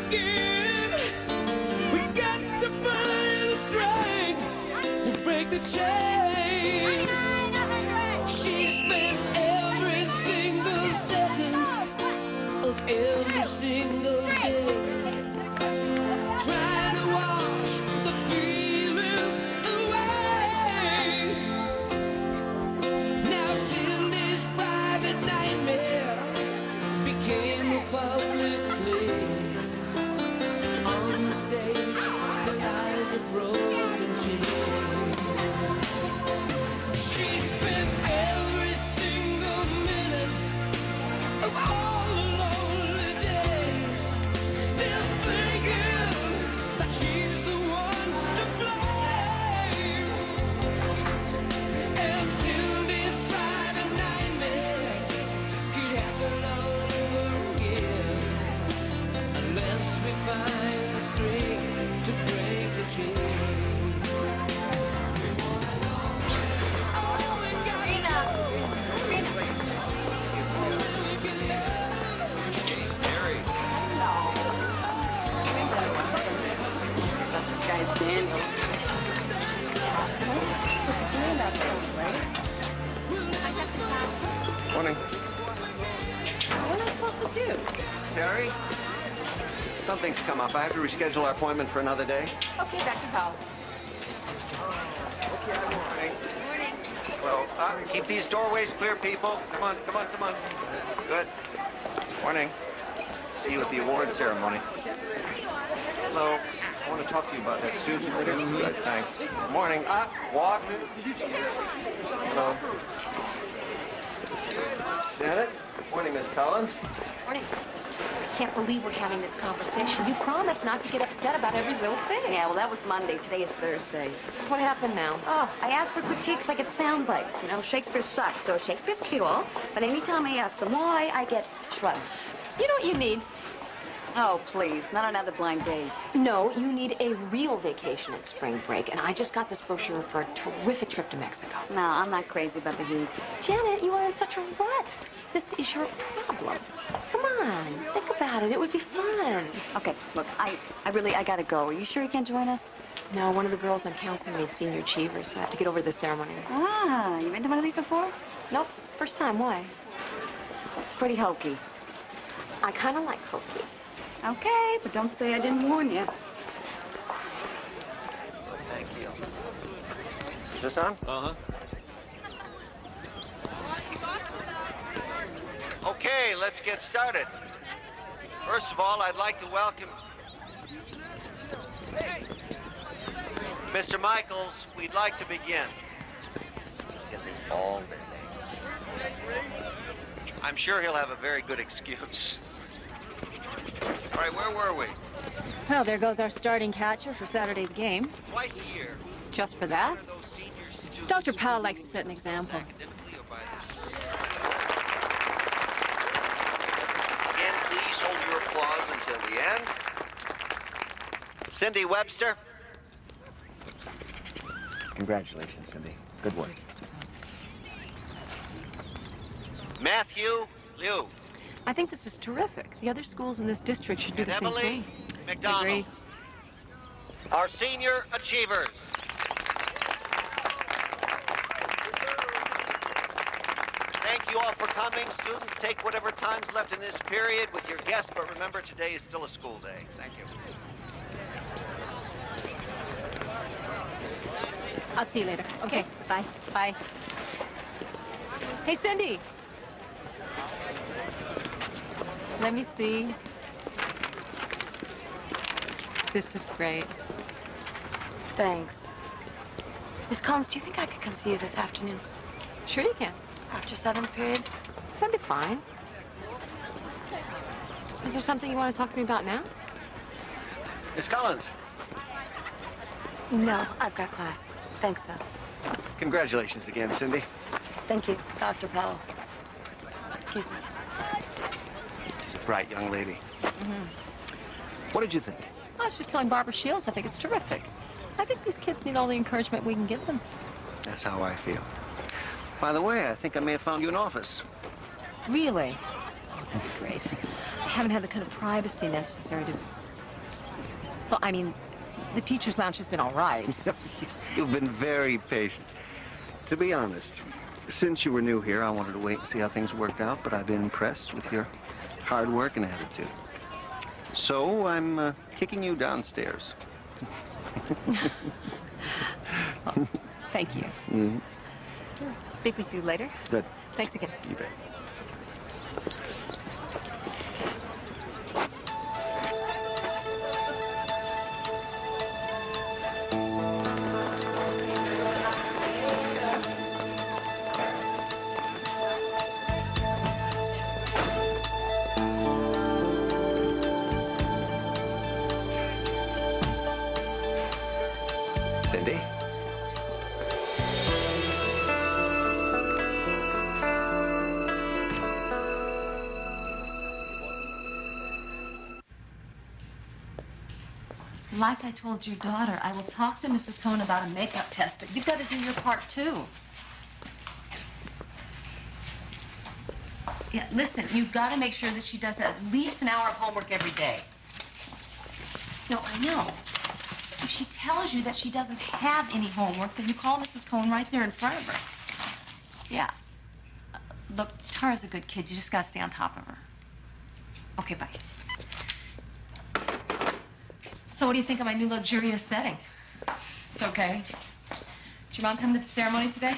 again. We got to find the strength to break the chain. She spent every single second of every single day trying to wash the feelings away. Now Cindy's private nightmare became a public play. On the stage, the eyes of broken chains. She spent every single minute of all the lonely days still thinking that she's the one to blame. And Cindy's private nightmare could happen all over again unless we find the strength to break the chain. Morning. What am I supposed to do? Terry? Something's come up. I have to reschedule our appointment for another day. Okay, Dr. Powell. Okay, morning. Morning. Well, keep these doorways clear, people. Come on, come on, come on. Good. Morning. See you at the award ceremony. Hello. I want to talk to you about that suit. Good, thanks. Morning. Walk. Hello. Janet? Morning, Miss Collins. Morning. I can't believe we're having this conversation. You promised not to get upset about every little thing. Yeah, well, that was Monday. Today is Thursday. What happened now? Oh, I asked for critiques like it's sound bites. You know, Shakespeare sucks, so Shakespeare's cool. But anytime I ask them why, I get shrugs. You know what you need? Oh, please, not another blind date. No, you need a real vacation at spring break. And I just got this brochure for a terrific trip to Mexico. No, I'm not crazy about the heat. Janet, you are in such a rut. This is your problem. Come on, think about it. It would be fun. Okay, look, I gotta go. Are you sure you can't join us? No, one of the girls I'm counseling made senior achievers, so I have to get over to the ceremony. Ah, you been to one of these before? Nope, first time. Why? Pretty hokey. I kind of like hokey. Okay, but don't say I didn't warn you. Thank you. Is this on? Uh-huh. Okay, let's get started. First of all, I'd like to welcome Mr. Michaels. We'd like to begin. Give me all their names. I'm sure he'll have a very good excuse. All right, where were we? Well, there goes our starting catcher for Saturday's game. Twice a year. Just for that? Dr. Powell likes to set an example. Again, please hold your applause until the end. Cindy Webster. Congratulations, Cindy. Good work. Matthew Liu. I think this is terrific. The other schools in this district should do And the same Emily thing. McDonald. Agree. Our senior achievers. Thank you all for coming. Students, take whatever time's left in this period with your guests, but remember, today is still a school day. Thank you. I'll see you later. Okay, bye. Bye. Hey, Cindy. Let me see. This is great. Thanks. Miss Collins, do you think I could come see you this afternoon? Sure you can. After 7th period? That'd be fine. Is there something you want to talk to me about now? Miss Collins. No, I've got class. Thanks, though. Congratulations again, Cindy. Thank you, Dr. Powell. Excuse me. Bright young lady. What did you think? I was just telling Barbara Shields I think it's terrific. I think these kids need all the encouragement we can give them. That's how I feel. By the way, I think I may have found you an office. Really? Oh, that'd be great. I haven't had the kind of privacy necessary to Well, I mean, the teacher's lounge has been all right. You've been very patient. To be honest, since you were new here, I wanted to wait and see how things worked out, but I've been impressed with your hard work and attitude. So I'm kicking you downstairs. Well, thank you. Mm-hmm. Speak with you later. Good. Thanks again. You bet. Cindy? Like I told your daughter, I will talk to Mrs. Cohn about a makeup test, but you've got to do your part, too. Yeah, listen, you've got to make sure that she does at least an hour of homework every day. No, I know. If she tells you that she doesn't have any homework, then you call Mrs. Cohn right there in front of her. Yeah. Look, Tara's a good kid. You just got to stay on top of her. Okay, bye. So what do you think of my new luxurious setting? It's okay. Did your mom come to the ceremony today?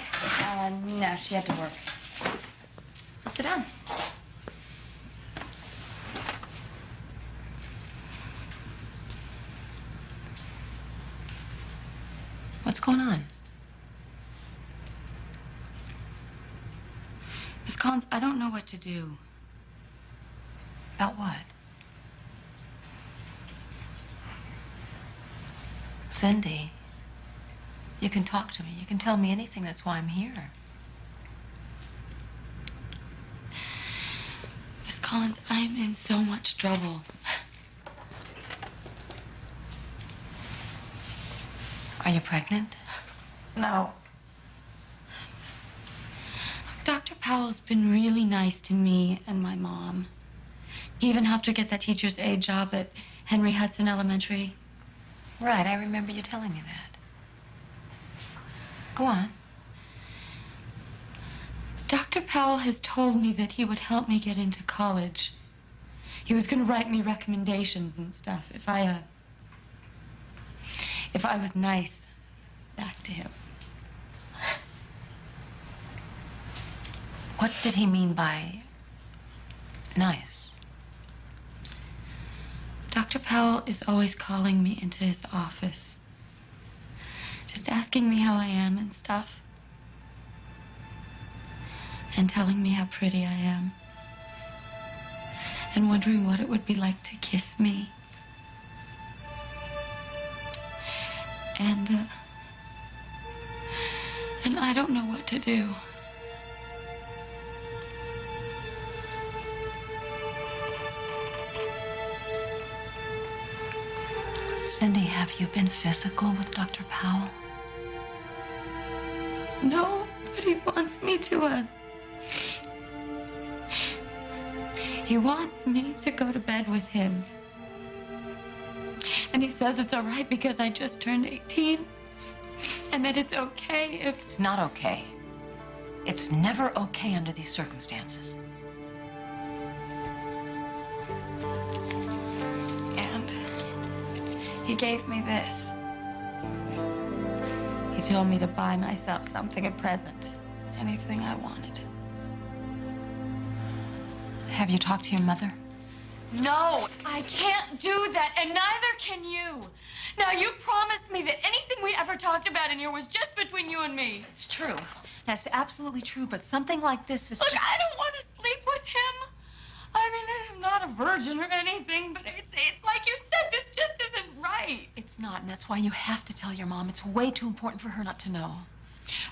No, she had to work. So sit down. What's going on? Miss Collins, I don't know what to do. About what? Cindy, you can talk to me. You can tell me anything. That's why I'm here. Miss Collins, I'm in so much trouble. Are you pregnant? No. Dr. Powell's been really nice to me and my mom. He even helped her get that teacher's aide job at Henry Hudson Elementary. Right, I remember you telling me that. Go on. Dr. Powell has told me that he would help me get into college. He was going to write me recommendations and stuff if I was nice back to him. What did he mean by nice? Dr. Powell is always calling me into his office, just asking me how I am and stuff, and telling me how pretty I am, and wondering what it would be like to kiss me. And I don't know what to do. Cindy, have you been physical with Dr. Powell? No, but he wants me to, He wants me to go to bed with him. And he says it's all right because I just turned 18. And that it's okay if... It's not okay. It's never okay under these circumstances. And he gave me this. He told me to buy myself something, a present. Anything I wanted. Have you talked to your mother? No, I can't do that, and neither can you. Now, you promised me that anything we ever talked about in here was just between you and me. It's true. That's absolutely true, but something like this is Look, just... I don't want to sleep with him. I mean, I'm not a virgin or anything, but it's like you said, this just isn't right. It's not, and that's why you have to tell your mom. It's way too important for her not to know.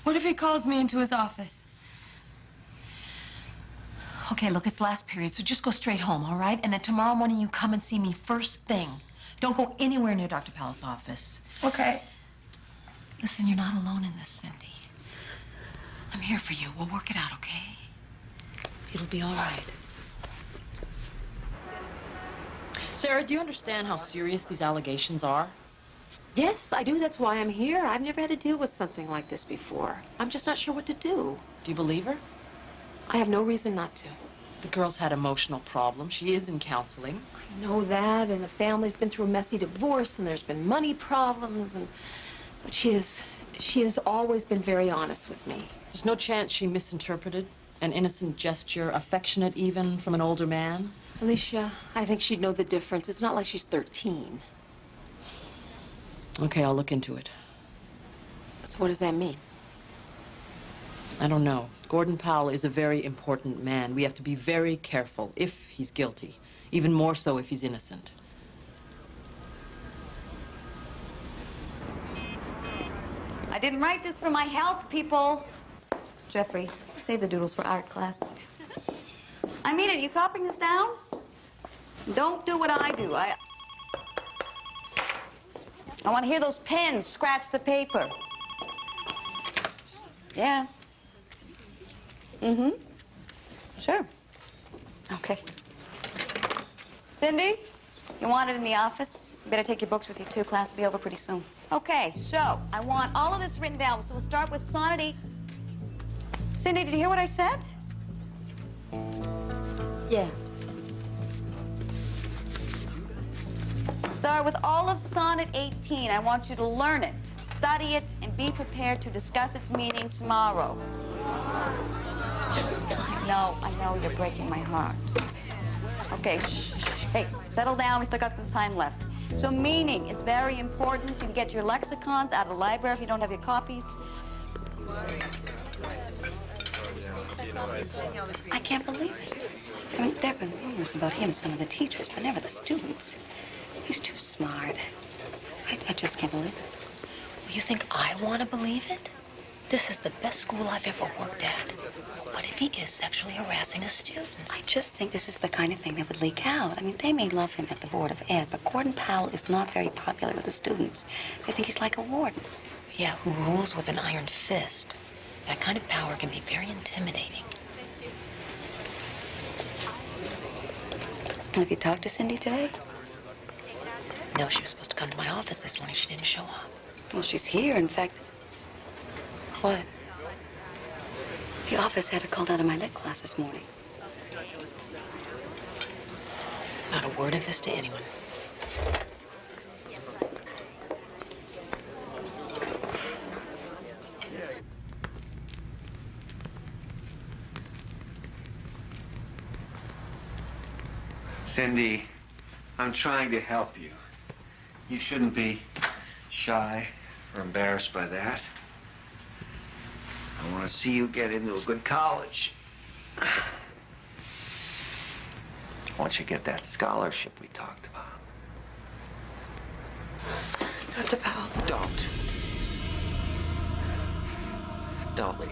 What if he calls me into his office? Okay, look, it's last period, so just go straight home, all right? And then tomorrow morning you come and see me first thing. Don't go anywhere near Dr. Powell's office. Okay. Listen, you're not alone in this, Cindy. I'm here for you. We'll work it out, okay? It'll be all right. Sarah, do you understand how serious these allegations are? Yes, I do. That's why I'm here. I've never had to deal with something like this before. I'm just not sure what to do. Do you believe her? I have no reason not to. The girl's had emotional problems. She is in counseling. I know that, and the family's been through a messy divorce, and there's been money problems, but she has always been very honest with me. There's no chance she misinterpreted an innocent gesture, affectionate even, from an older man? Alicia, I think she'd know the difference. It's not like she's 13. Okay, I'll look into it. So what does that mean? I don't know. Gordon Powell is a very important man. We have to be very careful if he's guilty, even more so if he's innocent. I didn't write this for my health, people. Jeffrey, save the doodles for art class. I mean it. You copying this down? Don't do what I do. I want to hear those pens scratch the paper. Yeah. Mm-hmm. Sure. Okay. Cindy, you want it in the office? You better take your books with you, too. Class will be over pretty soon. Okay, so I want all of this written down. So we'll start with Sonnet 8. Cindy, did you hear what I said? Yeah. Start with all of Sonnet 18. I want you to learn it, study it, and be prepared to discuss its meaning tomorrow. I know you're breaking my heart. Okay, shh. Hey, settle down. We still got some time left. So meaning is very important. You can get your lexicons out of the library if you don't have your copies. I can't believe it. I mean, there have been rumors about him, some of the teachers, but never the students. He's too smart. I just can't believe it. Well, you think I want to believe it? This is the best school I've ever worked at. What if he is sexually harassing his students? I just think this is the kind of thing that would leak out. I mean, they may love him at the Board of Ed, but Gordon Powell is not very popular with the students. They think he's like a warden. Yeah, who rules with an iron fist. That kind of power can be very intimidating. Have you talked to Cindy today? No, she was supposed to come to my office this morning. She didn't show up. Well, she's here. In fact, What? the office had her called out of my lit class this morning. Not a word of this to anyone. Cindy, I'm trying to help you. You shouldn't be shy or embarrassed by that. I want to see you get into a good college. Once you get that scholarship we talked about. Dr. Powell. Don't leave.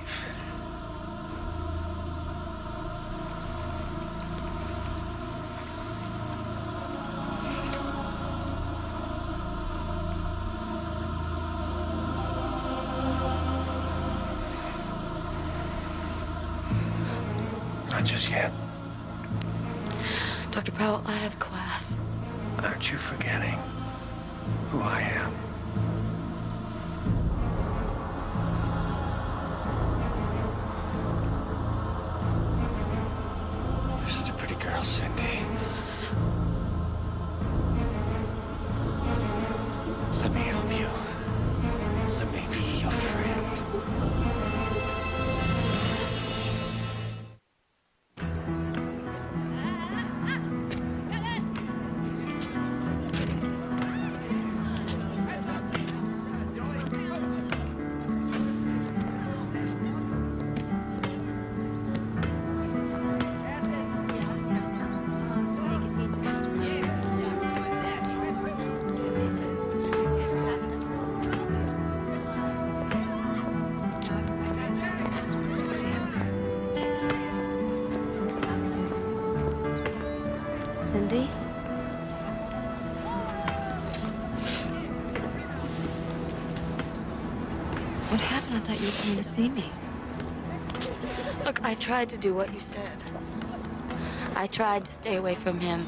Not just yet. Dr. Powell, I have class. Aren't you forgetting who I am? You're such a pretty girl, Cindy. Let me help you. Let me be your friend. Cindy? What happened? I thought you were coming to see me. Look, I tried to do what you said. I tried to stay away from him.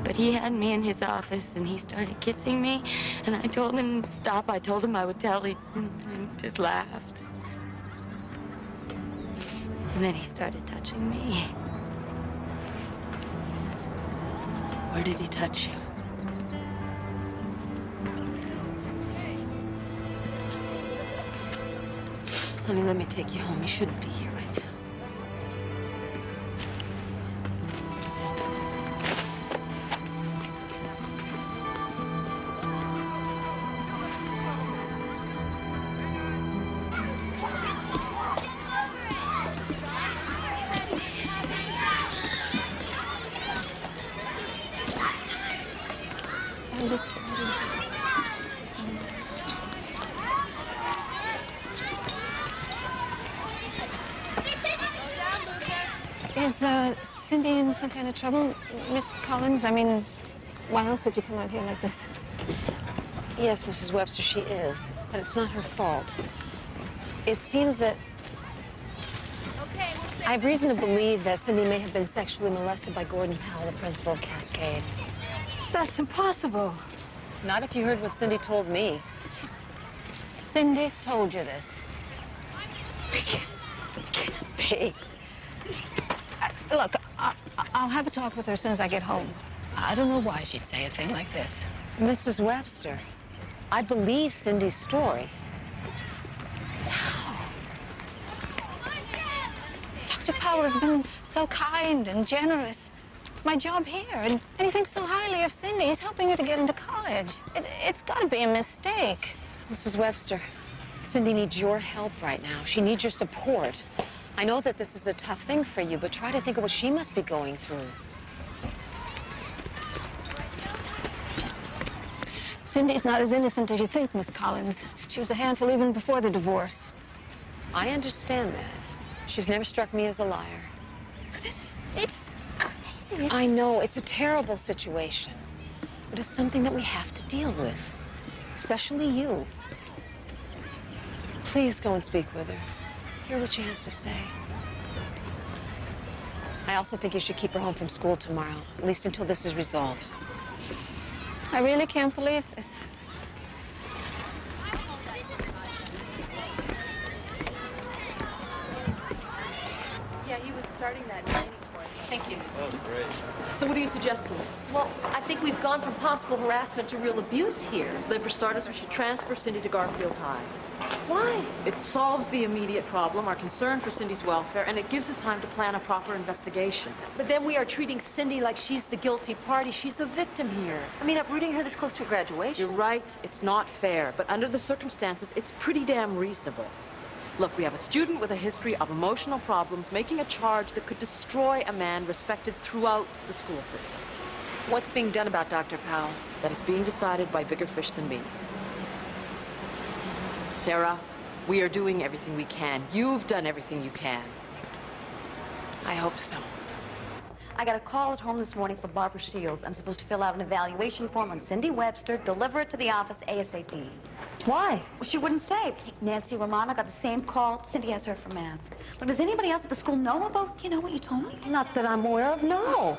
But he had me in his office, and he started kissing me, and I told him to stop. I told him I would tell him, and he just laughed. And then he started touching me. Where did he touch you? Honey, let me take you home. You shouldn't be here right now. Is Cindy in some kind of trouble, Miss Collins? I mean, why else would you come out here like this? Yes, Mrs. Webster, she is. But it's not her fault. It seems that I have reason to believe that Cindy may have been sexually molested by Gordon Powell, the principal of Cascade. That's impossible. Not if you heard what Cindy told me. Cindy told you this. It can't be. Look, I'll have a talk with her as soon as I get home. I don't know why she'd say a thing like this. Mrs. Webster, I believe Cindy's story. Dr. Powell has been so kind and generous. My job here, and he thinks so highly of Cindy. He's helping her to get into college. It's got to be a mistake. Mrs. Webster, Cindy needs your help right now. She needs your support. I know that this is a tough thing for you, but try to think of what she must be going through. Cindy's not as innocent as you think, Miss Collins. She was a handful even before the divorce. I understand that. She's never struck me as a liar. It's crazy. I know, it's a terrible situation. But it's something that we have to deal with. Especially you. Please go and speak with her. Hear what she has to say. I also think you should keep her home from school tomorrow, at least until this is resolved. I really can't believe this. Yeah, he was starting that dining course. Thank you. Oh, great. So what are you suggesting? Well, I think we've gone from possible harassment to real abuse here. Then for starters, we should transfer Cindy to Garfield High. Why? It solves the immediate problem, our concern for Cindy's welfare, and it gives us time to plan a proper investigation. But then we are treating Cindy like she's the guilty party. She's the victim here. I mean, uprooting her this close to graduation. You're right, it's not fair, but under the circumstances, it's pretty damn reasonable. Look, we have a student with a history of emotional problems making a charge that could destroy a man respected throughout the school system. What's being done about Dr. Powell? That is being decided by bigger fish than me. Sarah, we are doing everything we can. You've done everything you can. I hope so. I got a call at home this morning from Barbara Shields. I'm supposed to fill out an evaluation form on Cindy Webster, deliver it to the office ASAP. Why? Well, she wouldn't say. Nancy Romano got the same call. Cindy has her for math. But does anybody else at the school know about, what you told me? Not that I'm aware of, no.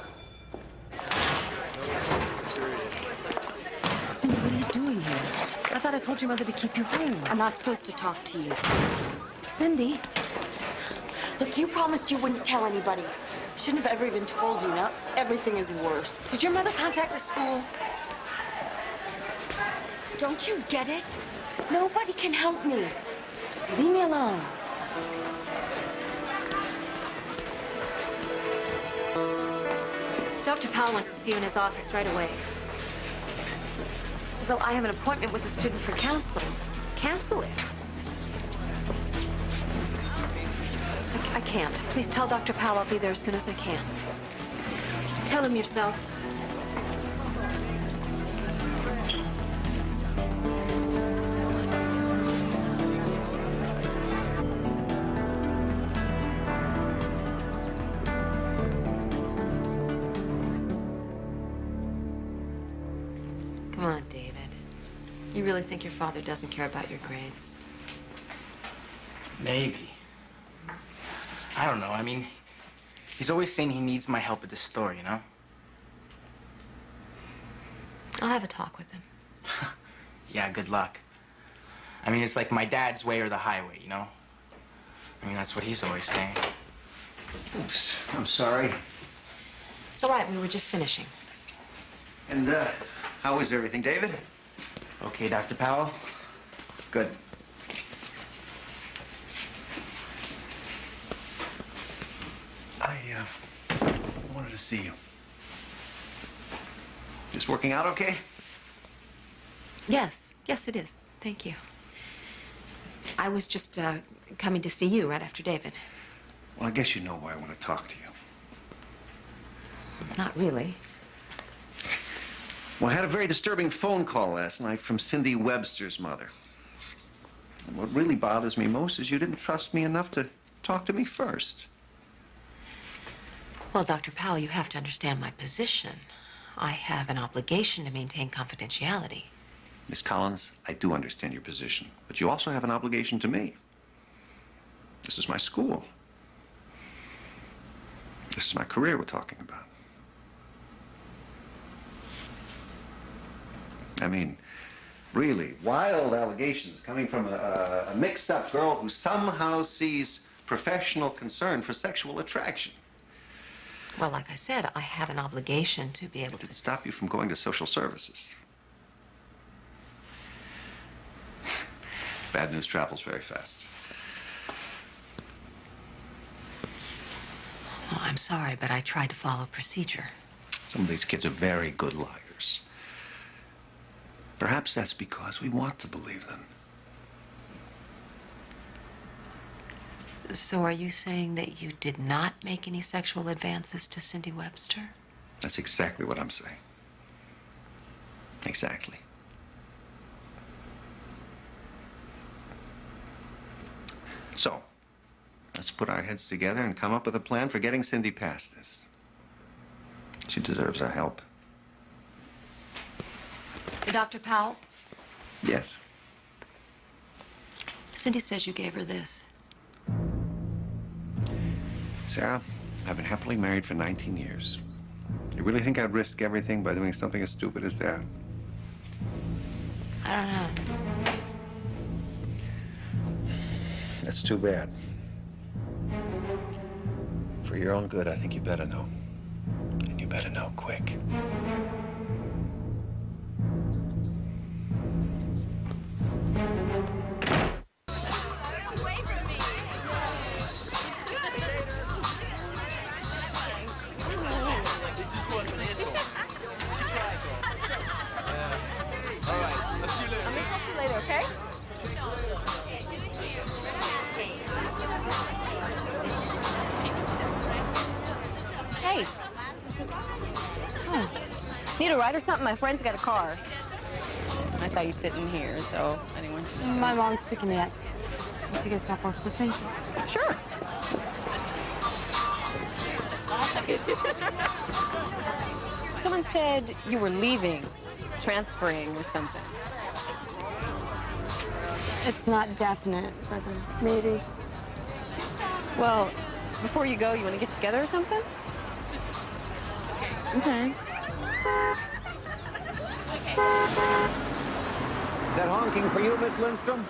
Cindy, what are you doing here? I thought I told your mother to keep you home. I'm not supposed to talk to you. Cindy, Look, you promised you wouldn't tell anybody. Shouldn't have ever even told you. Now everything is worse. did your mother contact the school? Don't you get it? Nobody can help me. Just leave me alone. Dr. Powell wants to see you in his office right away. Though I have an appointment with the student for counseling. Cancel it. I can't. Please tell Dr. Powell I'll be there as soon as I can. Tell him yourself. Come on, David. You really think your father doesn't care about your grades? Maybe. I don't know. I mean, he's always saying he needs my help at the store, you know? have a talk with him. Yeah, good luck. I mean, it's like my dad's way or the highway, you know? I mean, that's what he's always saying. Oops, I'm sorry. It's all right, we were just finishing. And, how is everything, David? Okay, Dr. Powell? Good. I wanted to see you. Just working out okay? Yes, yes, it is. Thank you. I was just coming to see you right after David. Well, I guess you know why I want to talk to you. Not really. Well, I had a very disturbing phone call last night from Cindy Webster's mother. And what really bothers me most is you didn't trust me enough to talk to me first. Well, Dr. Powell, you have to understand my position. I have an obligation to maintain confidentiality. Miss Collins, I do understand your position, but you also have an obligation to me. This is my school. This is my career we're talking about. I mean, really, wild allegations coming from a mixed-up girl who somehow sees professional concern for sexual attraction. Well, like I said, I have an obligation to be able Did to... it stop you from going to social services? Bad news travels very fast. Oh, I'm sorry, but I tried to follow procedure. Some of these kids are very good liars. Perhaps that's because we want to believe them. So are you saying that you did not make any sexual advances to Cindy Webster? That's exactly what I'm saying. Exactly. So, let's put our heads together and come up with a plan for getting Cindy past this. She deserves our help. Dr. Powell, Yes. Cindy says you gave her this. Sarah, I've been happily married for 19 years. You really think I'd risk everything by doing something as stupid as that? I don't know. That's too bad. For your own good, I think you better know. And you better know quick. Need a ride or something? My friend's got a car. I saw you sitting here, so I didn't want you to... My mom's picking me up. When she gets off work, but thank you. Sure. Someone said you were leaving, transferring or something. It's not definite, but maybe. Well, before you go, you want to get together or something? Okay. Is that honking for you, Miss Lindstrom?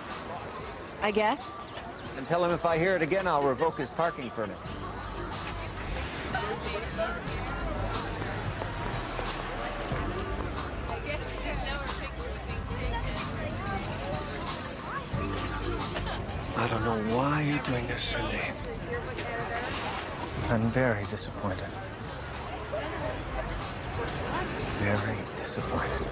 I guess. And tell him if I hear it again, I'll revoke his parking permit. I don't know why you're doing this, Cindy. I'm very disappointed. Very disappointed.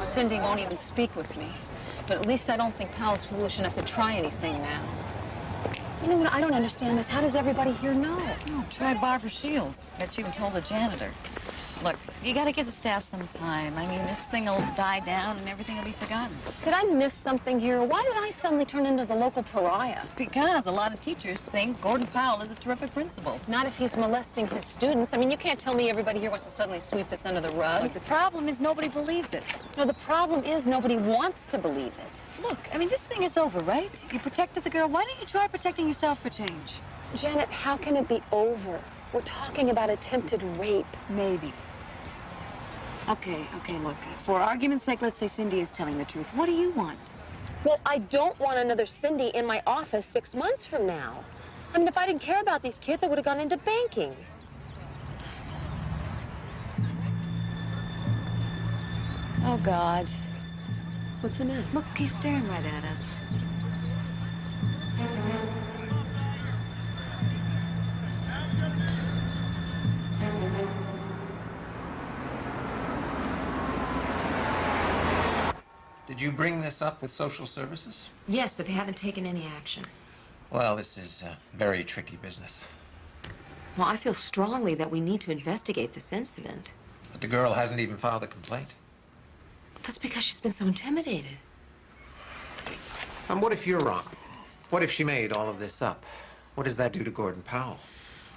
Cindy won't even speak with me. But at least I don't think Powell's foolish enough to try anything now. You know what I don't understand is how does everybody here know? Oh, try Barbara Shields. Bet she even told the janitor. Look, you gotta give the staff some time. I mean, this thing will die down and everything will be forgotten. Did I miss something here? Why did I suddenly turn into the local pariah? Because a lot of teachers think Gordon Powell is a terrific principal. Not if he's molesting his students. I mean, you can't tell me everybody here wants to suddenly sweep this under the rug. Look, the problem is nobody believes it. No, the problem is nobody wants to believe it. Look, I mean, this thing is over, right? You protected the girl. Why don't you try protecting yourself for change? Janet, how can it be over? We're talking about attempted rape. Maybe. Okay, look. For argument's sake, let's say Cindy is telling the truth. What do you want? Well, I don't want another Cindy in my office 6 months from now. I mean, if I didn't care about these kids, I would have gone into banking. Oh, God. What's the matter? Look, he's staring right at us. Did you bring this up with social services? Yes, but they haven't taken any action. Well, this is very tricky business. Well, I feel strongly that we need to investigate this incident. But the girl hasn't even filed a complaint. That's because she's been so intimidated. And what if you're wrong? What if she made all of this up? What does that do to Gordon Powell?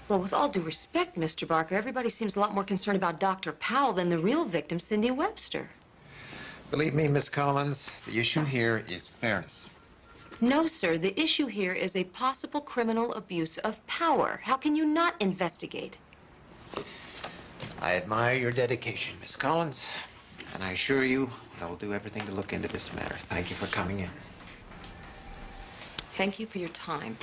Well, with all due respect, Mr. Barker, everybody seems a lot more concerned about Dr. Powell than the real victim, Cindy Webster. Believe me, Miss Collins, the issue here is fairness. No, sir. The issue here is a possible criminal abuse of power. How can you not investigate? I admire your dedication, Miss Collins. And I assure you, I will do everything to look into this matter. Thank you for coming in. Thank you for your time.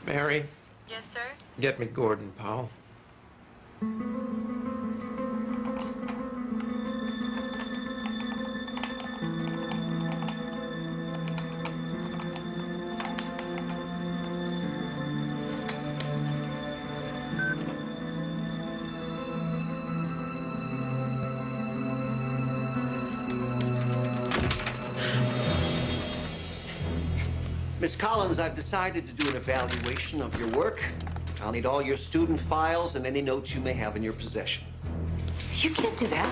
Mary? Yes, sir? Get me Gordon Powell. Miss Collins, I've decided to do an evaluation of your work. I'll need all your student files and any notes you may have in your possession. You can't do that.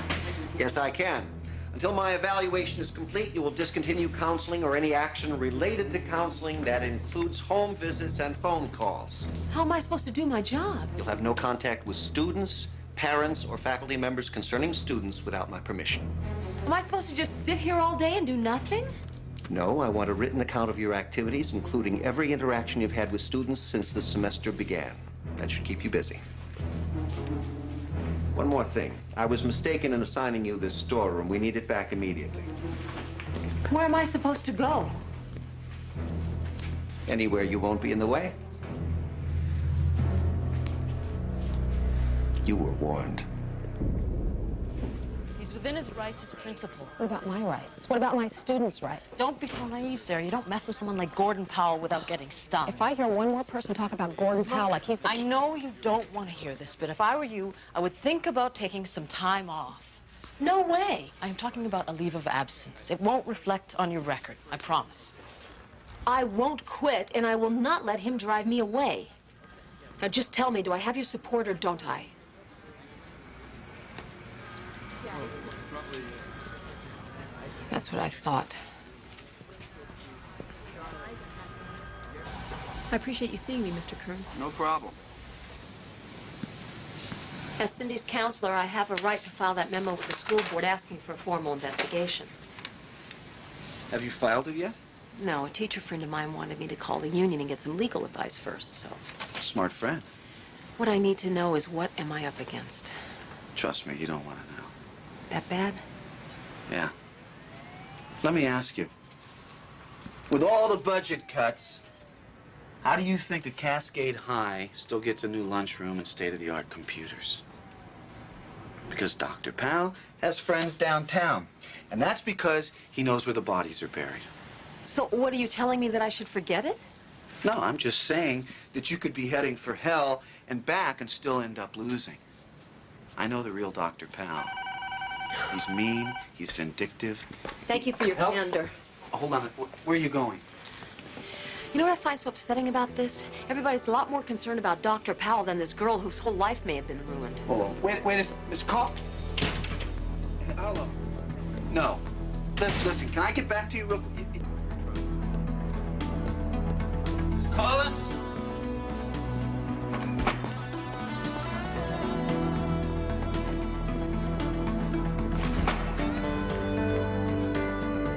Yes, I can. Until my evaluation is complete, you will discontinue counseling or any action related to counseling that includes home visits and phone calls. How am I supposed to do my job? You'll have no contact with students, parents, or faculty members concerning students without my permission. Am I supposed to just sit here all day and do nothing? No, I want a written account of your activities, including every interaction you've had with students since the semester began. That should keep you busy. One more thing. I was mistaken in assigning you this storeroom. We need it back immediately. Where am I supposed to go? Anywhere you won't be in the way. You were warned. He's within his rights as principal. What about my rights? What about my students' rights? Don't be so naive, Sarah. You don't mess with someone like Gordon Powell without getting stung. If I hear one more person talk about Gordon Powell like he's the... I know you don't want to hear this, but if I were you, I would think about taking some time off. No way. I am talking about a leave of absence. It won't reflect on your record, I promise. I won't quit, and I will not let him drive me away. Now, just tell me, do I have your support or don't I? That's what I thought. I appreciate you seeing me, Mr. Kearns. No problem. As Cindy's counselor, I have a right to file that memo with the school board asking for a formal investigation. Have you filed it yet? No, a teacher friend of mine wanted me to call the union and get some legal advice first, so... Smart friend. What I need to know is what am I up against? Trust me, you don't want to know. That bad? Yeah. Let me ask you. With all the budget cuts, how do you think that Cascade High still gets a new lunchroom and state-of-the-art computers? Because Dr. Powell has friends downtown. And that's because he knows where the bodies are buried. So what are you telling me, that I should forget it? No, I'm just saying that you could be heading for hell and back and still end up losing. I know the real Dr. Powell. He's mean, he's vindictive. Thank you for your candor. Hold on. Where are you going? You know what I find so upsetting about this? Everybody's a lot more concerned about Dr. Powell than this girl whose whole life may have been ruined. Oh, wait, Miss Call. Hello. No. Listen, can I get back to you real quick? Miss Collins?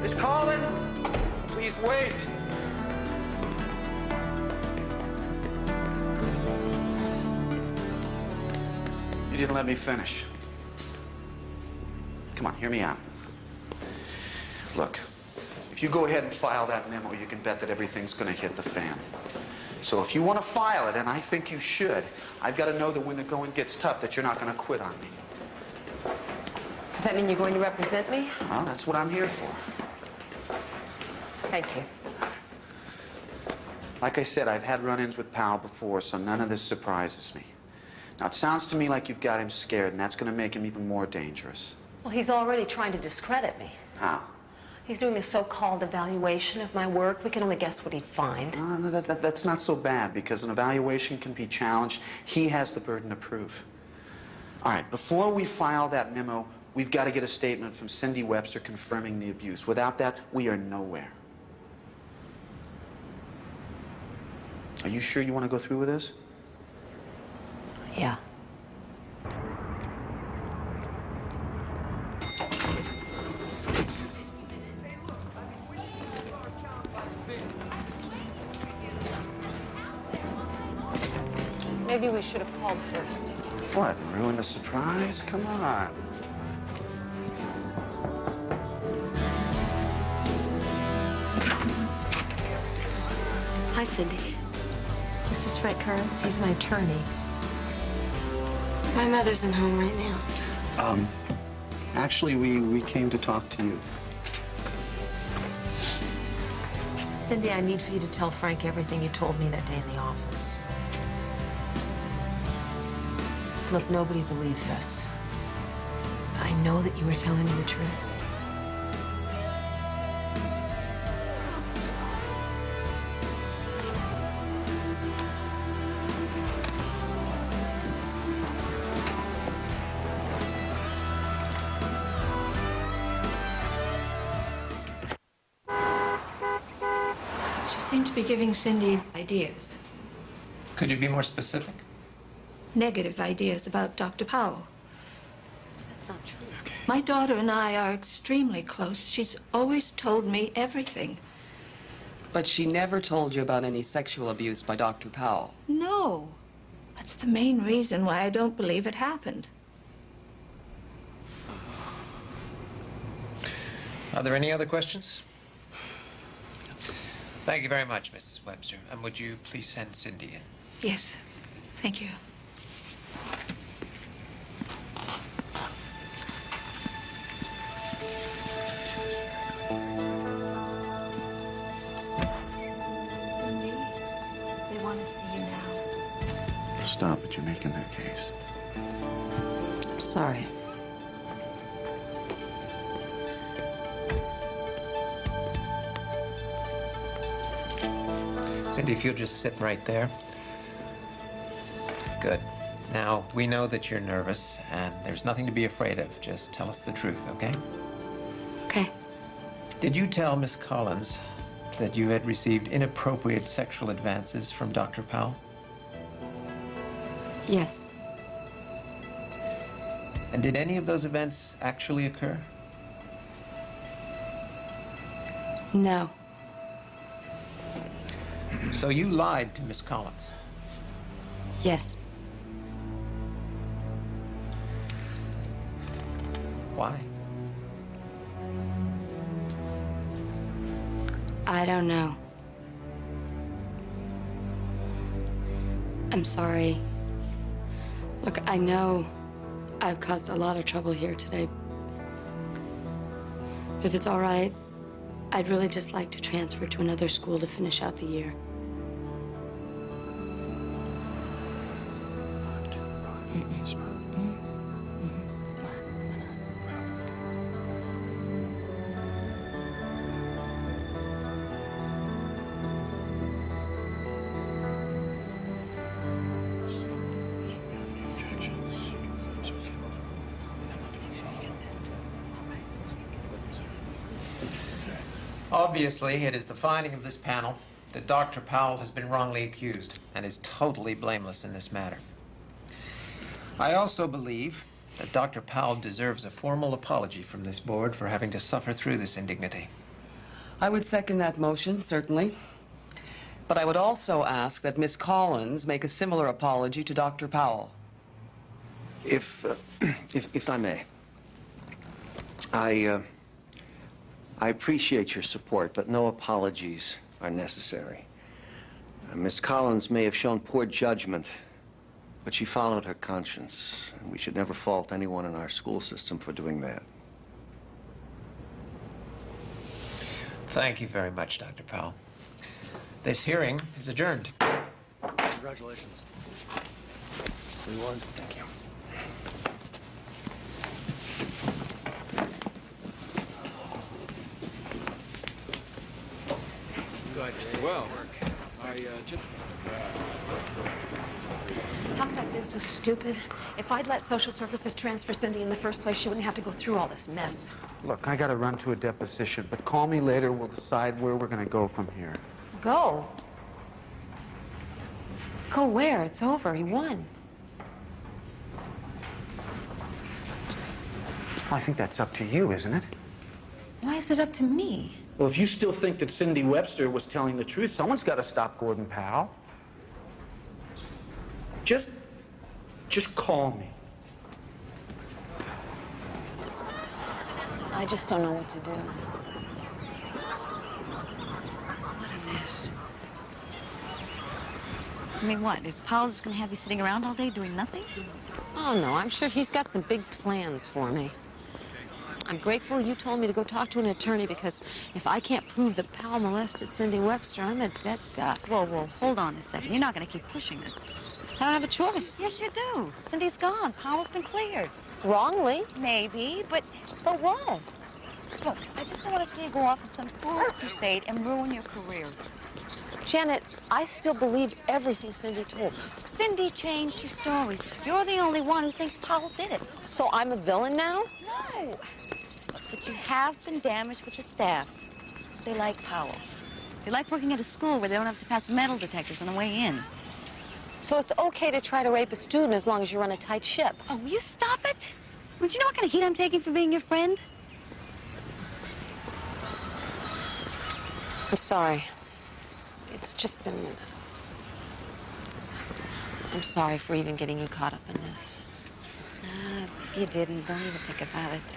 Miss Collins? Please wait. You didn't let me finish. Come on, hear me out. Look, if you go ahead and file that memo, you can bet that everything's going to hit the fan. So if you want to file it, and I think you should, I've got to know that when the going gets tough, that you're not going to quit on me. Does that mean you're going to represent me? Well, that's what I'm here for. Thank you. Like I said, I've had run-ins with Powell before, so none of this surprises me. Now, it sounds to me like you've got him scared, and that's going to make him even more dangerous. Well, he's already trying to discredit me. How? He's doing a so-called evaluation of my work. We can only guess what he'd find. No, that's not so bad, because an evaluation can be challenged. He has the burden of proof. All right, before we file that memo, we've got to get a statement from Cindy Webster confirming the abuse. Without that, we are nowhere. Are you sure you want to go through with this? Yeah. Maybe we should have called first. What, ruin the surprise? Come on. Hi, Cindy. This is Frank Kearns. He's my attorney. My mother's in home right now. Actually, we came to talk to you. Cindy, I need for you to tell Frank everything you told me that day in the office. Look, nobody believes us. But I know that you were telling me the truth. She seemed to be giving Cindy ideas, Could you be more specific? negative ideas about Dr. Powell. That's not true. My daughter and I are extremely close. She's always told me everything. But she never told you about any sexual abuse by Dr. Powell. No. That's the main reason why I don't believe it happened. Are there any other questions? Thank you very much, Mrs. Webster. And would you please send Cindy in? Yes. Thank you. They want to see you now. Stop it. You're making their case. I'm sorry. Cindy, if you'll just sit right there. Good. Now, we know that you're nervous, and there's nothing to be afraid of. Just tell us the truth, okay? Okay. Did you tell Miss Collins that you had received inappropriate sexual advances from Dr. Powell? Yes. And did any of those events actually occur? No. So you lied to Miss Collins? Yes. Why? I don't know. I'm sorry. Look, I know I've caused a lot of trouble here today. If it's all right, I'd really just like to transfer to another school to finish out the year. Obviously, it is the finding of this panel that Dr. Powell has been wrongly accused and is totally blameless in this matter. I also believe that Dr. Powell deserves a formal apology from this board for having to suffer through this indignity. I would second that motion, certainly. But I would also ask that Miss Collins make a similar apology to Dr. Powell. If I may, I appreciate your support, but no apologies are necessary. Miss Collins may have shown poor judgment, but she followed her conscience, and we should never fault anyone in our school system for doing that. Thank you very much, Dr. Powell. This hearing is adjourned. Congratulations. 3-1. Thank you. Well, I just... How could I have been so stupid? If I'd let social services transfer Cindy in the first place, she wouldn't have to go through all this mess. Look, I gotta run to a deposition, but call me later. We'll decide where we're gonna go from here. Go? Go where? It's over. He won. I think that's up to you, isn't it? Why is it up to me? Well, if you still think that Cindy Webster was telling the truth, someone's got to stop Gordon Powell. Just call me. I just don't know what to do. What a mess. I mean, what? Is Powell just going to have you sitting around all day doing nothing? Oh, no, I'm sure he's got some big plans for me. I'm grateful you told me to go talk to an attorney, because if I can't prove that Powell molested Cindy Webster, I'm a dead duck. Whoa, hold on a second. You're not going to keep pushing this. I don't have a choice. Yes, you do. Cindy's gone. Powell's been cleared. Wrongly? Maybe, but what? Look, I just don't want to see you go off on some fool's crusade and ruin your career. Janet, I still believe everything Cindy told me. Cindy changed her story. You're the only one who thinks Powell did it. So I'm a villain now? No. But you have been damaged with the staff. They like Powell. They like working at a school where they don't have to pass metal detectors on the way in. So it's okay to try to rape a student as long as you run a tight ship? Oh, will you stop it? Do you know what kind of heat I'm taking for being your friend? I'm sorry. It's just been... I'm sorry for even getting you caught up in this. You didn't. Don't even think about it.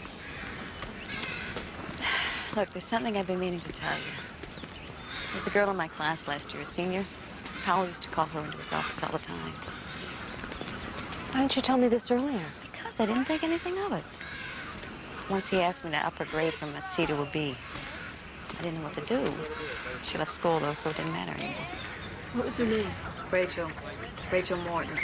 Look, there's something I've been meaning to tell you. There's a girl in my class last year, a senior. Powell used to call her into his office all the time. Why didn't you tell me this earlier? Because I didn't think anything of it. Once he asked me to up her grade from a C to a B. I didn't know what to do. She left school, though, so it didn't matter anymore. What was her name? Rachel. Rachel Morton.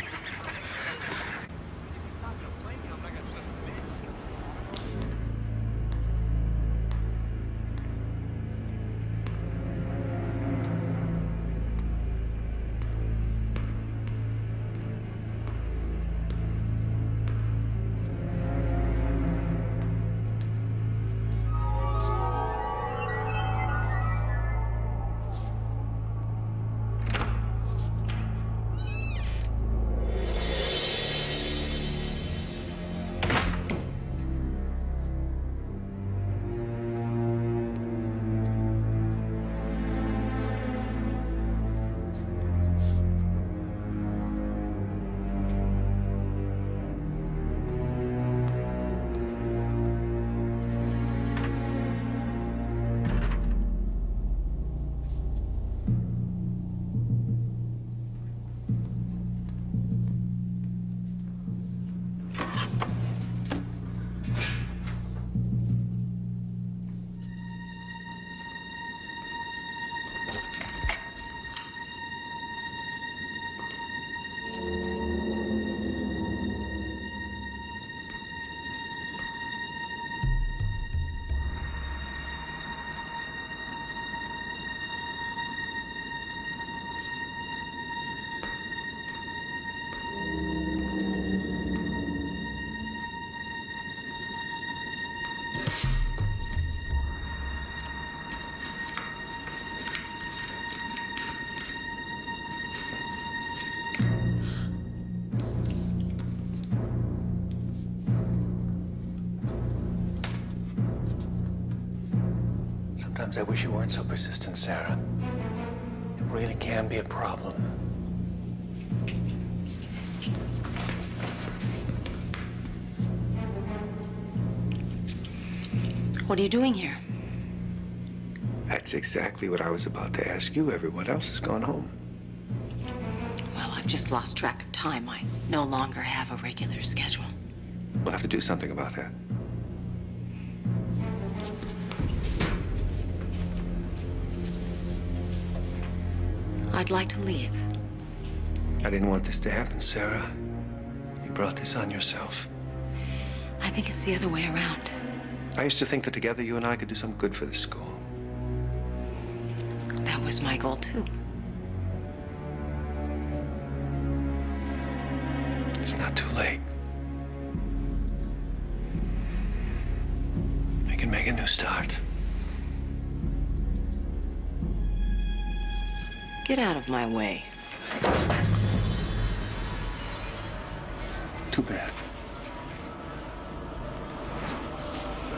Sometimes I wish you weren't so persistent, Sarah. It really can be a problem. What are you doing here? That's exactly what I was about to ask you. Everyone else has gone home. Well, I've just lost track of time. I no longer have a regular schedule. We'll have to do something about that. I'd like to leave. I didn't want this to happen, Sarah. You brought this on yourself. I think it's the other way around. I used to think that together you and I could do some good for the school. That was my goal, too. It's not too late. We can make a new start. Get out of my way. Too bad.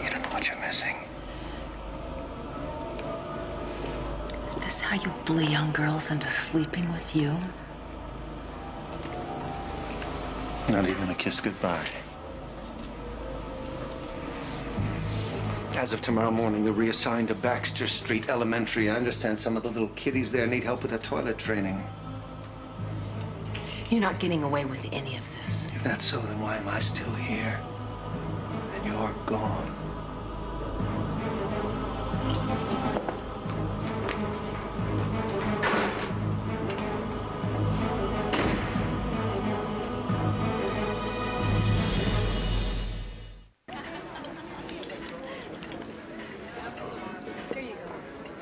You don't know what you're missing. Is this how you bully young girls into sleeping with you? Not even a kiss goodbye. As of tomorrow morning, you're reassigned to Baxter Street Elementary. I understand some of the little kiddies there need help with their toilet training. You're not getting away with any of this. If that's so, then why am I still here? And you're gone.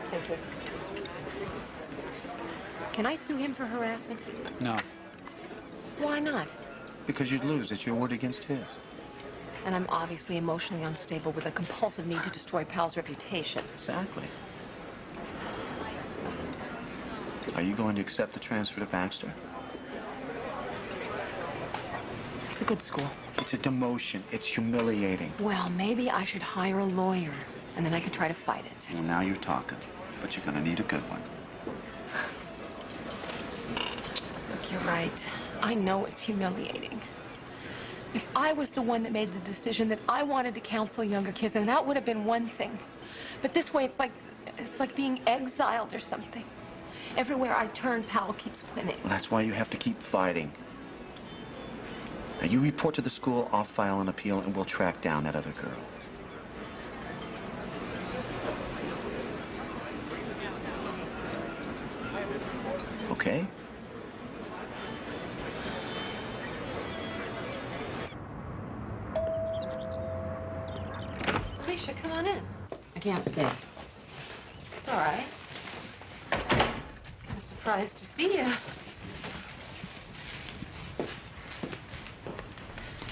Thank you. Can I sue him for harassment? No, Why not? because you'd lose. It's your word against his. And I'm obviously emotionally unstable with a compulsive need to destroy Pal's reputation. Exactly. Are you going to accept the transfer to Baxter? It's a good school. It's a demotion. It's humiliating. Well, maybe I should hire a lawyer, and then I could try to fight it. Well, now you're talking. But you're going to need a good one. Look, you're right. I know it's humiliating. If I was the one that made the decision that I wanted to counsel younger kids, and that would have been one thing. But this way, it's like being exiled or something. Everywhere I turn, Pal keeps winning. Well, that's why you have to keep fighting. Now, you report to the school, I'll file an appeal, and we'll track down that other girl. Okay? Alicia, come on in. I can't stay. It's all right. I'm surprised to see you.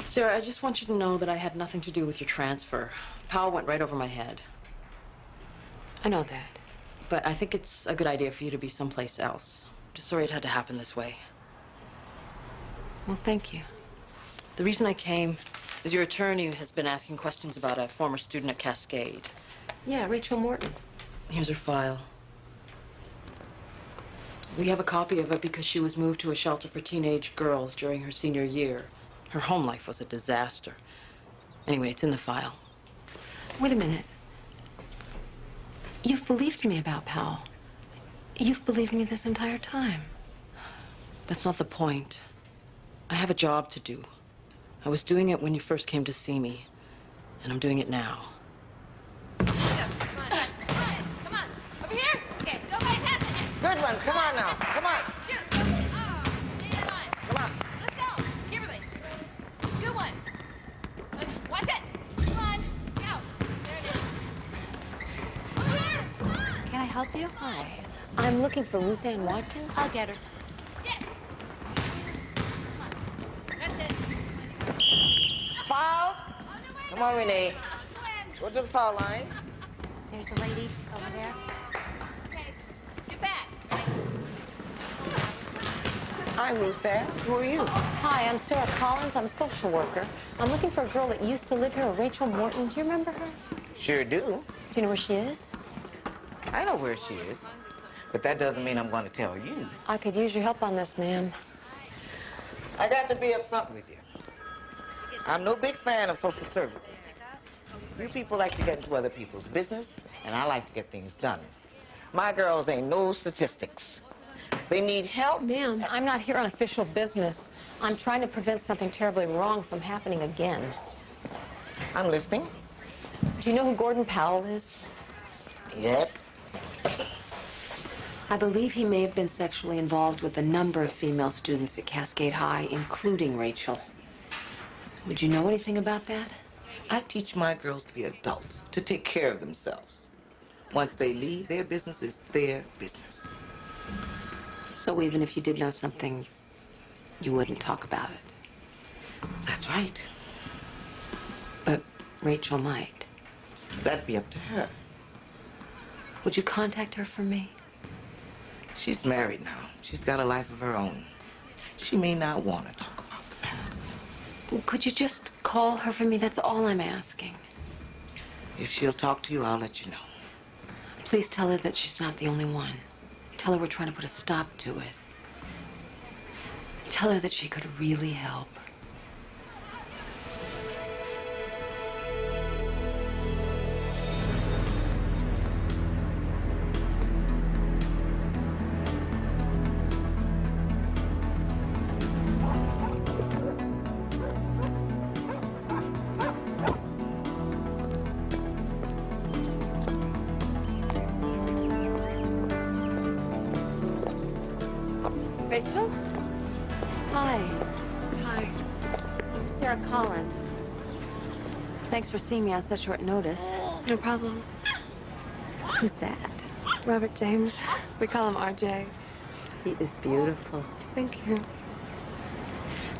Sarah, I just want you to know that I had nothing to do with your transfer. Powell went right over my head. I know that. But I think it's a good idea for you to be someplace else. Just sorry it had to happen this way. Well, thank you. The reason I came is your attorney has been asking questions about a former student at Cascade. Yeah, Rachel Morton. Here's her file. We have a copy of it because she was moved to a shelter for teenage girls during her senior year. Her home life was a disaster. Anyway, it's in the file. Wait a minute. You've believed me about Powell. You've believed me this entire time. That's not the point. I have a job to do. I was doing it when you first came to see me, and I'm doing it now. Come on. Over here. Okay, go fantastic. Good one. Come on now. Come on. Shoot. Oh, stay in line. Come on. Let's go. Kimberly. Good one. Watch it. Come on. Go. There it is. Over here. Come on. Can I help you? Hi. I'm looking for Ruth Ann Watkins. I'll get her. Yes. That's it. Foul. Come on, Renee. Go to the foul line. There's a lady over there. Okay. Get back. Hi, Ruth Ann. Who are you? Hi, I'm Sarah Collins. I'm a social worker. I'm looking for a girl that used to live here, Rachel Morton. Do you remember her? Sure do. Do you know where she is? I know where she is, but that doesn't mean I'm going to tell you. I could use your help on this, ma'am. I got to be upfront with you. I'm no big fan of social services. You people like to get into other people's business, and I like to get things done. My girls ain't no statistics. They need help. Ma'am, I'm not here on official business. I'm trying to prevent something terribly wrong from happening again. I'm listening. Do you know who Gordon Powell is? Yes. I believe he may have been sexually involved with a number of female students at Cascade High, including Rachel. Would you know anything about that? I teach my girls to be adults, to take care of themselves. Once they leave, their business is their business. So even if you did know something, you wouldn't talk about it? That's right. But Rachel might. That'd be up to her. Would you contact her for me? She's married now. She's got a life of her own. She may not want to talk about the past. Could you just call her for me? That's all I'm asking. If she'll talk to you, I'll let you know. Please tell her that she's not the only one. Tell her we're trying to put a stop to it. Tell her that she could really help. Rachel? Hi. Hi. I'm Sarah Collins. Thanks for seeing me on such short notice. No problem. Who's that? Robert James. We call him RJ. He is beautiful. Thank you.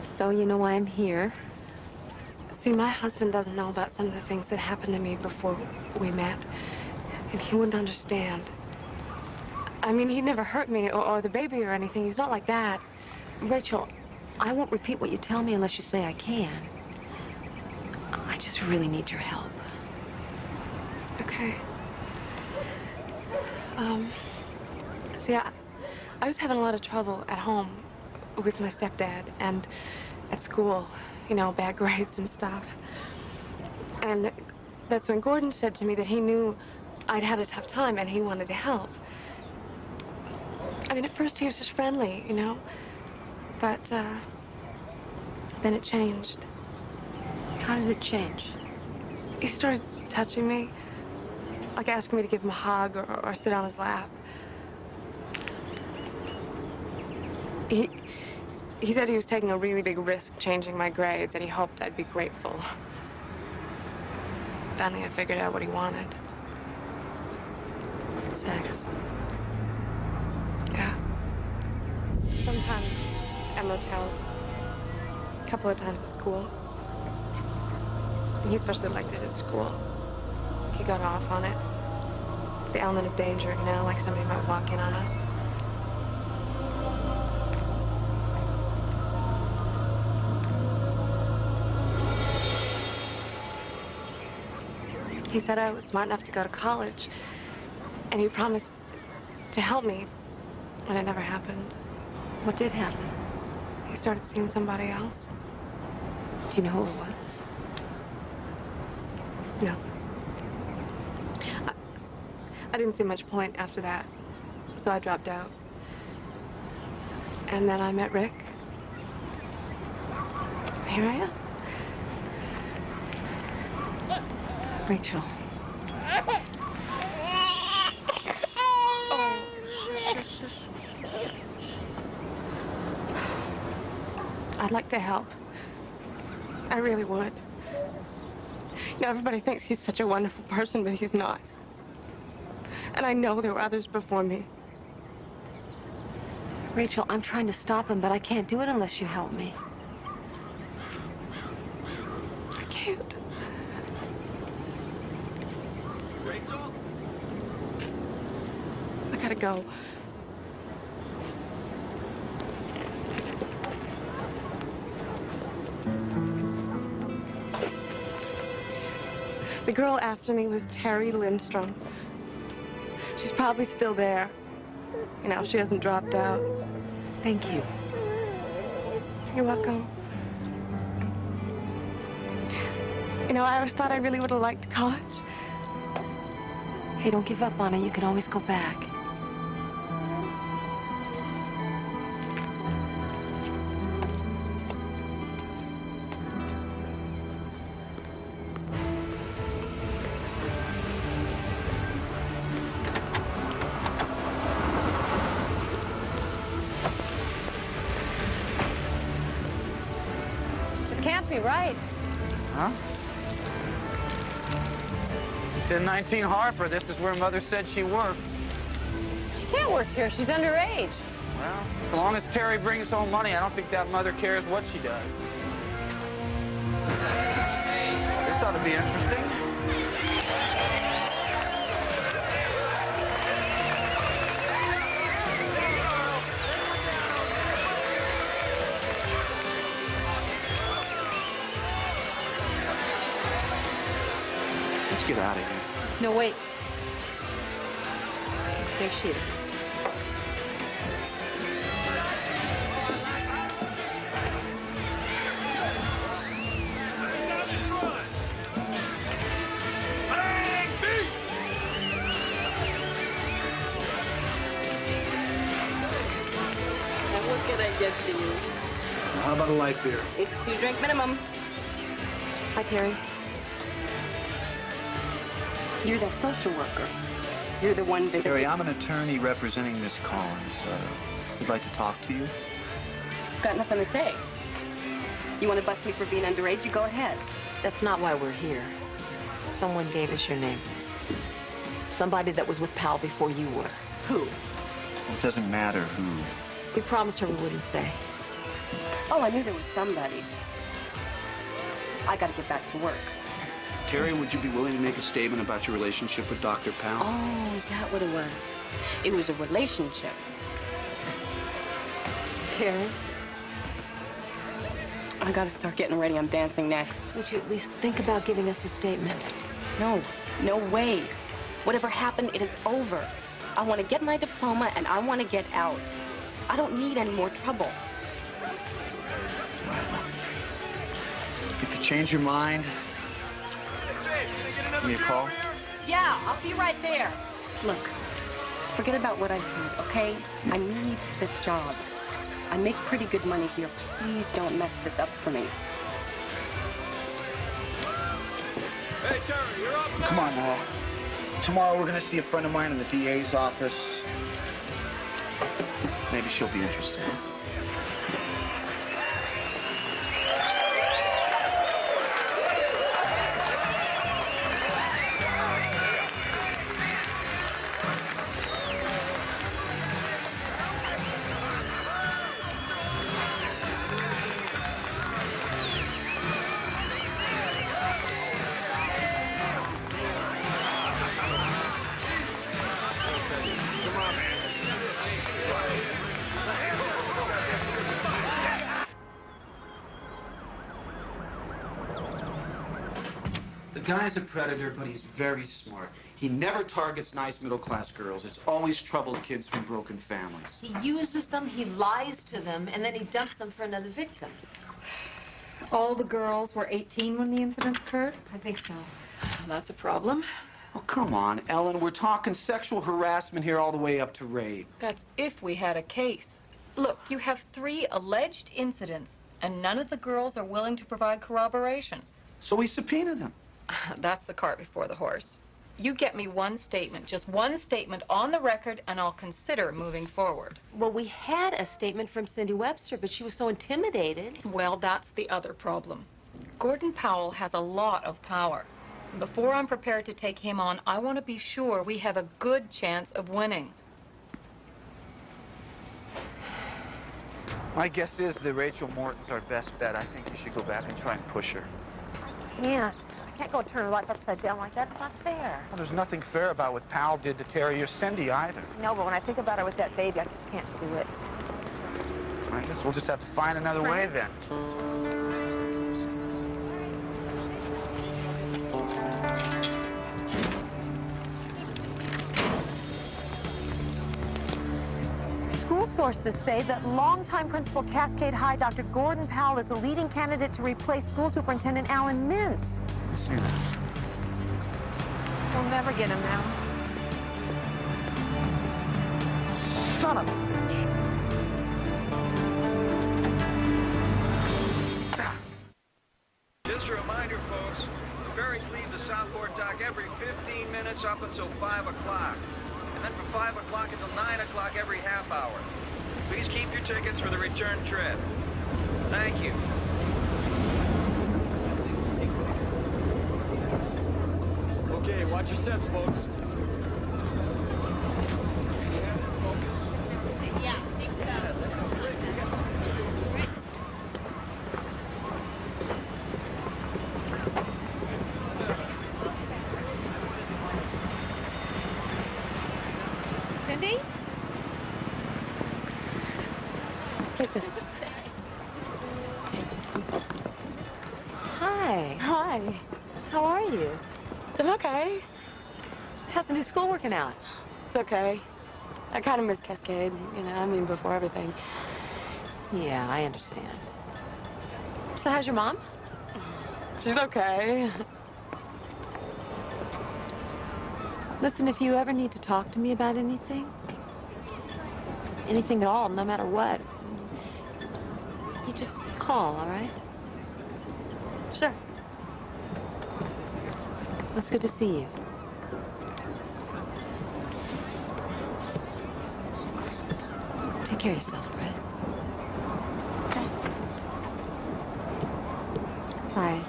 So you know why I'm here? See, my husband doesn't know about some of the things that happened to me before we met, and he wouldn't understand. I mean, he'd never hurt me or the baby or anything. He's not like that. Rachel, I won't repeat what you tell me unless you say I can. I just really need your help. Okay. See, I was having a lot of trouble at home with my stepdad and at school, you know, bad grades and stuff. And that's when Gordon said to me that he knew I'd had a tough time and he wanted to help. I mean, at first he was just friendly, you know, but then it changed. How did it change? He started touching me, like asking me to give him a hug or sit on his lap. He said he was taking a really big risk changing my grades, and he hoped I'd be grateful. Finally, I figured out what he wanted. Sex. Yeah. Sometimes at motels. A couple of times at school. He especially liked it at school. He got off on it. The element of danger, you know, like somebody might walk in on us. He said I was smart enough to go to college, and he promised to help me, and it never happened. What did happen? He started seeing somebody else. Do you know who it was? No. I didn't see much point after that, so I dropped out. And then I met Rick. Here I am. Rachel. Oh, shush. I'd like to help. I really would. You know, everybody thinks he's such a wonderful person, but he's not. And I know there were others before me. Rachel, I'm trying to stop him, but I can't do it unless you help me. I can't. Rachel? I gotta go. The girl after me was Terry Lindstrom. She She's probably still there. You know, she hasn't dropped out. Thank you. You're welcome. You know, I always thought I really would have liked college. Hey, don't give up on it. You can always go back. This can't be right. Huh? 1019 Harper, this is where Mother said she worked. She can't work here. She's underage. Well, as long as Terry brings home money, I don't think that mother cares what she does. This ought to be interesting. Let's get out of here. No, wait. There she is. What can I get for you? How about a light beer? It's 2-drink minimum. Hi, Terry. You're that social worker. You're the one that... Terry, I'm an attorney representing Miss Collins. I'd like to talk to you. Got nothing to say. You want to bust me for being underage? You go ahead. That's not why we're here. Someone gave us your name. Somebody that was with Pal before you were. Who? It doesn't matter who. We promised her we wouldn't say. Oh, I knew there was somebody. I got to get back to work. Terry, would you be willing to make a statement about your relationship with Dr. Powell? Oh, is that what it was? It was a relationship. Terry? I gotta start getting ready. I'm dancing next. Would you at least think about giving us a statement? No, no way. Whatever happened, it is over. I want to get my diploma and I want to get out. I don't need any more trouble. If you change your mind, give me a call. Yeah, I'll be right there. Look, forget about what I said, okay? I need this job. I make pretty good money here. Please don't mess this up for me. Hey, Terry, you're up now. Come on now. Tomorrow we're going to see a friend of mine in the DA's office. Maybe she'll be interested. The guy's a predator, but he's very smart. He never targets nice middle-class girls. It's always troubled kids from broken families. He uses them, he lies to them, and then he dumps them for another victim. All the girls were 18 when the incident occurred? I think so. That's a problem. Oh, come on, Ellen. We're talking sexual harassment here all the way up to rape. That's if we had a case. Look, you have 3 alleged incidents, and none of the girls are willing to provide corroboration. So we subpoena them. That's the cart before the horse. You get me one statement, just one statement on the record, and I'll consider moving forward. Well, we had a statement from Cindy Webster, but she was so intimidated. Well, that's the other problem. Gordon Powell has a lot of power. Before I'm prepared to take him on, I want to be sure we have a good chance of winning. My guess is that Rachel Morton's our best bet. I think you should go back and try and push her. Can't. I can't go and turn her life upside down like that. It's not fair. Well, there's nothing fair about what Powell did to Terry or Cindy either. No, but when I think about her with that baby, I just can't do it. I guess we'll just have to find another way then. School sources say that longtime principal Cascade High, Dr. Gordon Powell, is the leading candidate to replace School Superintendent Alan Mintz. You see that? We'll never get him now. Son of a bitch. Just a reminder, folks, the ferries leave the Southport dock every 15 minutes up until 5 o'clock. And then from 5 o'clock until 9 o'clock every half hour. Please keep your tickets for the return trip. Thank you. Okay, watch your steps, folks. Yeah, I think so. Cindy? Take this. Hi. Hi. How are you? I'm okay. How's the new school working out? It's okay. I kind of miss Cascade, you know, I mean, before everything. Yeah, I understand. So how's your mom? She's okay. Listen, if you ever need to talk to me about anything at all, no matter what, you just call, all right? Sure. It's good to see you. Take care of yourself, Brett. Okay. Bye.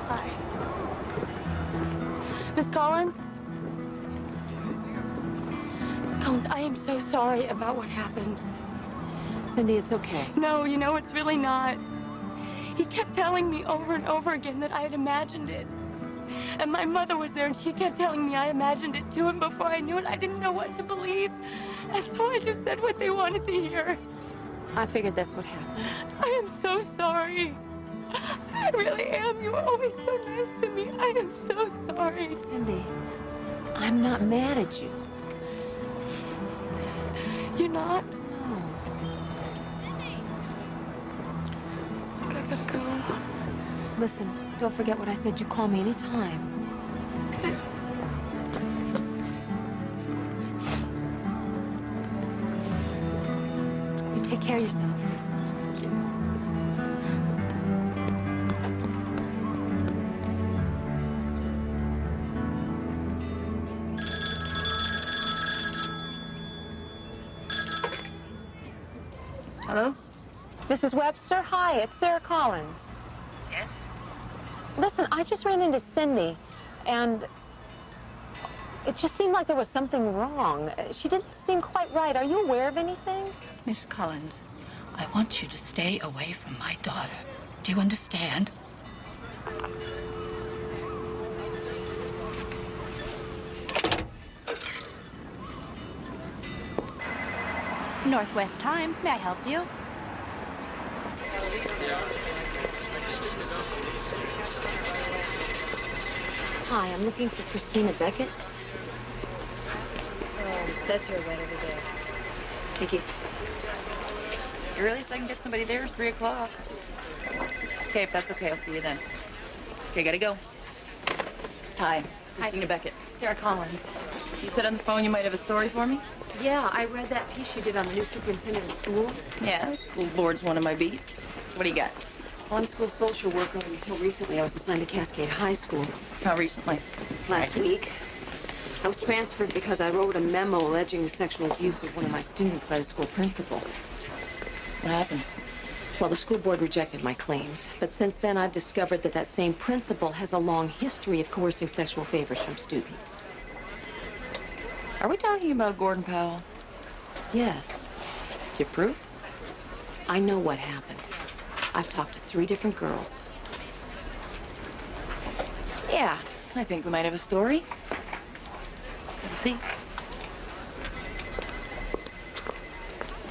Bye. Miss Collins? Miss Collins, I am so sorry about what happened. Cindy, it's okay. No, you know, it's really not. He kept telling me over and over again that I had imagined it. And my mother was there, and she kept telling me I imagined it too, and before I knew it, I didn't know what to believe. And so I just said what they wanted to hear. I figured that's what happened. I am so sorry. I really am. You were always so nice to me. I am so sorry. Cindy, I'm not mad at you. You're not? No. I gotta go. Listen, don't forget what I said. You call me anytime. Okay. You take care of yourself. Hello? Mrs. Webster, hi, it's Sarah Collins. Yes? Listen, I just ran into Cindy, and it just seemed like there was something wrong. She didn't seem quite right. Are you aware of anything? Miss Collins, I want you to stay away from my daughter. Do you understand? Northwest Times, may I help you? Hi, I'm looking for Christina Beckett. That's her right over there. Thank you. The earliest I can get somebody there is 3 o'clock. Okay, if that's okay, I'll see you then. Okay, gotta go. Hi, Christina Beckett. Sarah Collins. You said on the phone you might have a story for me? Yeah, I read that piece you did on the new superintendent of schools. Yeah, school board's one of my beats. So what do you got? Well, I'm school social worker, and until recently I was assigned to Cascade High School. How recently? Last week. I was transferred because I wrote a memo alleging the sexual abuse of one of my students by the school principal. What happened? Well, the school board rejected my claims, but since then I've discovered that that same principal has a long history of coercing sexual favors from students. Are we talking about Gordon Powell? Yes. Do you have proof? I know what happened. I've talked to 3 different girls. Yeah, I think we might have a story. Let's see.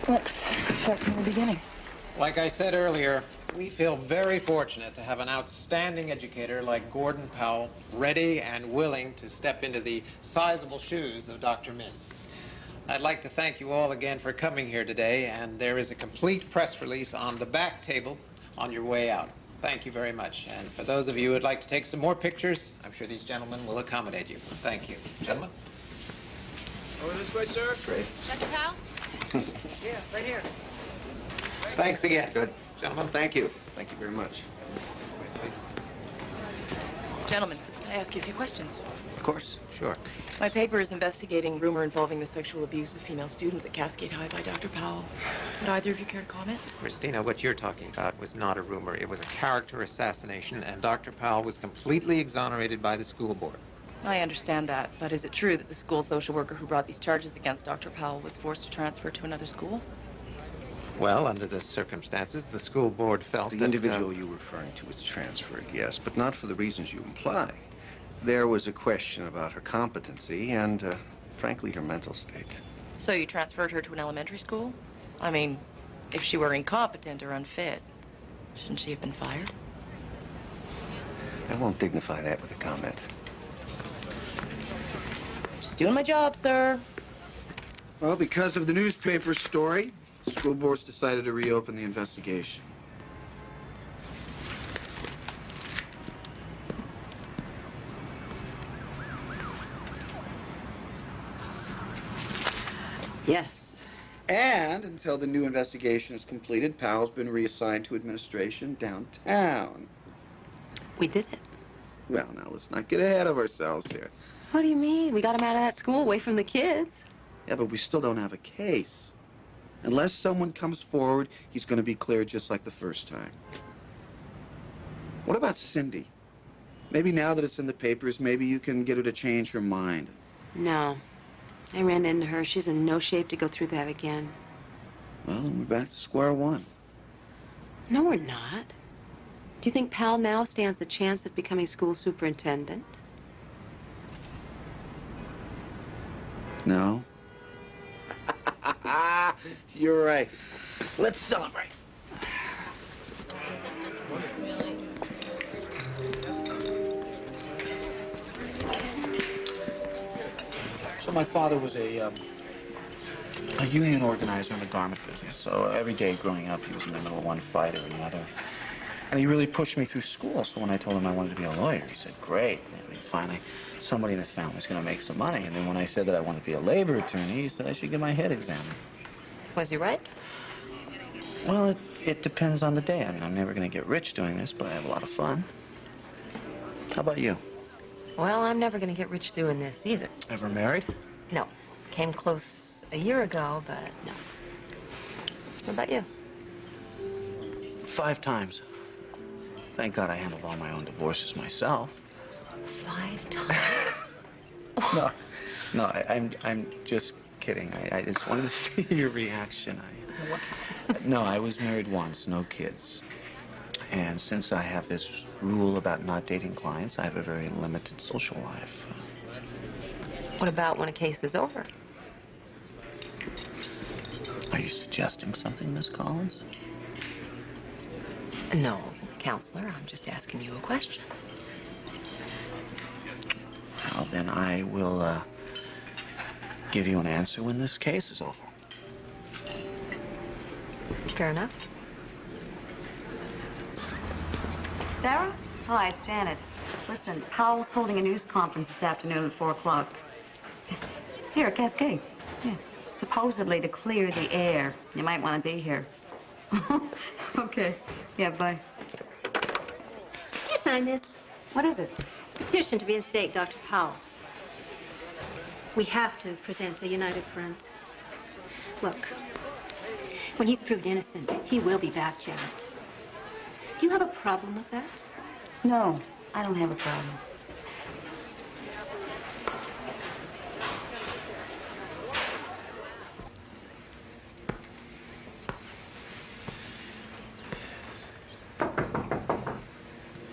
Let's start from the beginning. Like I said earlier, we feel very fortunate to have an outstanding educator like Gordon Powell, ready and willing to step into the sizable shoes of Dr. Mintz. I'd like to thank you all again for coming here today, and there is a complete press release on the back table on your way out. Thank you very much. And for those of you who would like to take some more pictures, I'm sure these gentlemen will accommodate you. Thank you. Gentlemen? Over this way, sir. Great. Dr. Powell? Yeah, right here. Thanks again. Good. Gentlemen. Thank you. Thank you very much. Gentlemen, can I ask you a few questions? Of course. Sure. My paper is investigating rumor involving the sexual abuse of female students at Cascade High by Dr. Powell. Would either of you care to comment? Christina, what you're talking about was not a rumor. It was a character assassination, and Dr. Powell was completely exonerated by the school board. I understand that, but is it true that the school social worker who brought these charges against Dr. Powell was forced to transfer to another school? Well, under the circumstances, the school board felt The that... individual you're referring to is transferred, yes, but not for the reasons you imply. There was a question about her competency and, frankly, her mental state. So you transferred her to an elementary school? I mean, if she were incompetent or unfit, shouldn't she have been fired? I won't dignify that with a comment. Just doing my job, sir. Well, because of the newspaper story, the school board's decided to reopen the investigation. Yes. And until the new investigation is completed, Powell's been reassigned to administration downtown. We did it. Well, now, let's not get ahead of ourselves here. What do you mean? We got him out of that school, away from the kids. Yeah, but we still don't have a case. Unless someone comes forward, he's going to be cleared just like the first time. What about Cindy? Maybe now that it's in the papers, maybe you can get her to change her mind. No. I ran into her. She's in no shape to go through that again. Well, then we're back to square one. No, we're not. Do you think Pal now stands a chance of becoming school superintendent? No. You're right. Let's celebrate. So my father was a union organizer in the garment business. So every day growing up, he was in the middle of one fight or another. And he really pushed me through school. So when I told him I wanted to be a lawyer, he said, great. I mean, finally, somebody in this family is going to make some money. And then when I said that I wanted to be a labor attorney, he said I should get my head examined. Was he right? Well, it depends on the day. I mean, I'm never going to get rich doing this, but I have a lot of fun. How about you? Well, I'm never going to get rich doing this either. Ever married? No. Came close a year ago, but no. What about you? 5 times. Thank God I handled all my own divorces myself. 5 times? No, I'm just kidding. I just wanted to see your reaction. No, I was married once, no kids. And since I have this rule about not dating clients, I have a very limited social life. What about when a case is over? Are you suggesting something, Miss Collins? No, counselor. I'm just asking you a question. Well, then I will give you an answer when this case is over. Fair enough. Sarah? Hi, it's Janet. Listen, Powell's holding a news conference this afternoon at 4 o'clock. Here at Cascade. Yeah. Supposedly to clear the air. You might want to be here. Okay. Yeah, bye. Did you sign this? What is it? Petition to reinstate Dr. Powell. We have to present a united front. Look, when he's proved innocent, he will be back, Janet. Do you have a problem with that? No, I don't have a problem.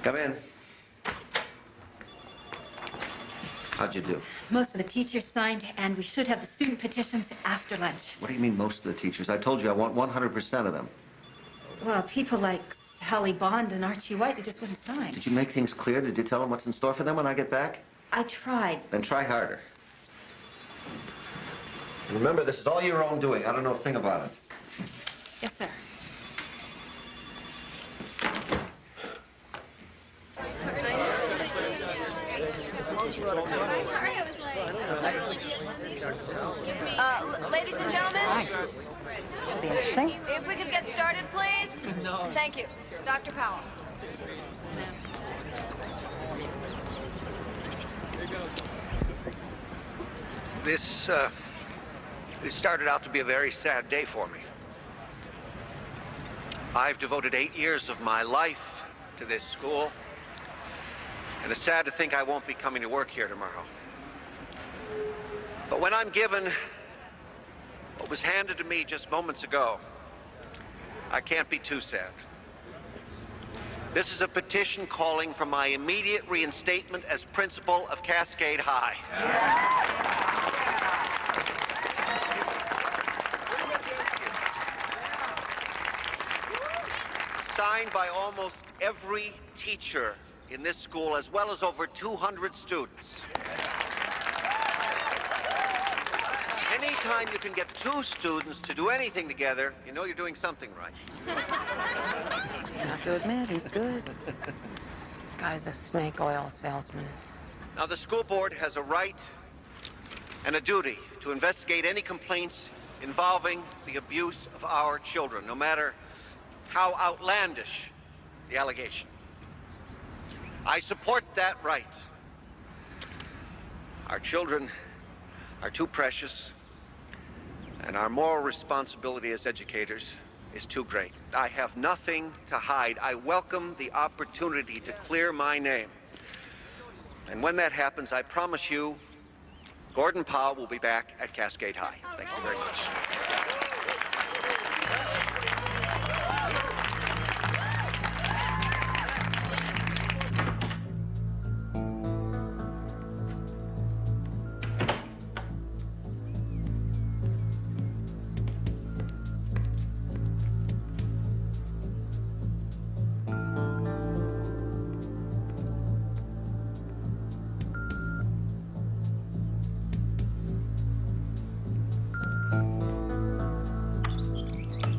Come in. How'd you do? Most of the teachers signed, and we should have the student petitions after lunch. What do you mean, most of the teachers? I told you I want 100% of them. Well, people like Sally Bond and Archie White, they just wouldn't sign. Did you make things clear? Did you tell them what's in store for them when I get back? I tried. Then try harder. Remember, this is all your own doing. I don't know a thing about it. Yes, sir. Ladies and gentlemen. Hi. Should be interesting. If we could get started, please. No. Thank you. Dr. Powell. This started out to be a very sad day for me. I've devoted 8 years of my life to this school, and it's sad to think I won't be coming to work here tomorrow. But when I'm given what was handed to me just moments ago, I can't be too sad. This is a petition calling for my immediate reinstatement as principal of Cascade High. Signed by almost every teacher in this school, as well as over 200 students. Anytime you can get 2 students to do anything together, you know you're doing something right. I have to admit, he's good. Guy's a snake oil salesman. Now, the school board has a right and a duty to investigate any complaints involving the abuse of our children, no matter how outlandish the allegation. I support that right. Our children are too precious, and our moral responsibility as educators is too great. I have nothing to hide. I welcome the opportunity to clear my name. And when that happens, I promise you, Gordon Powell will be back at Cascade High. Thank you very much.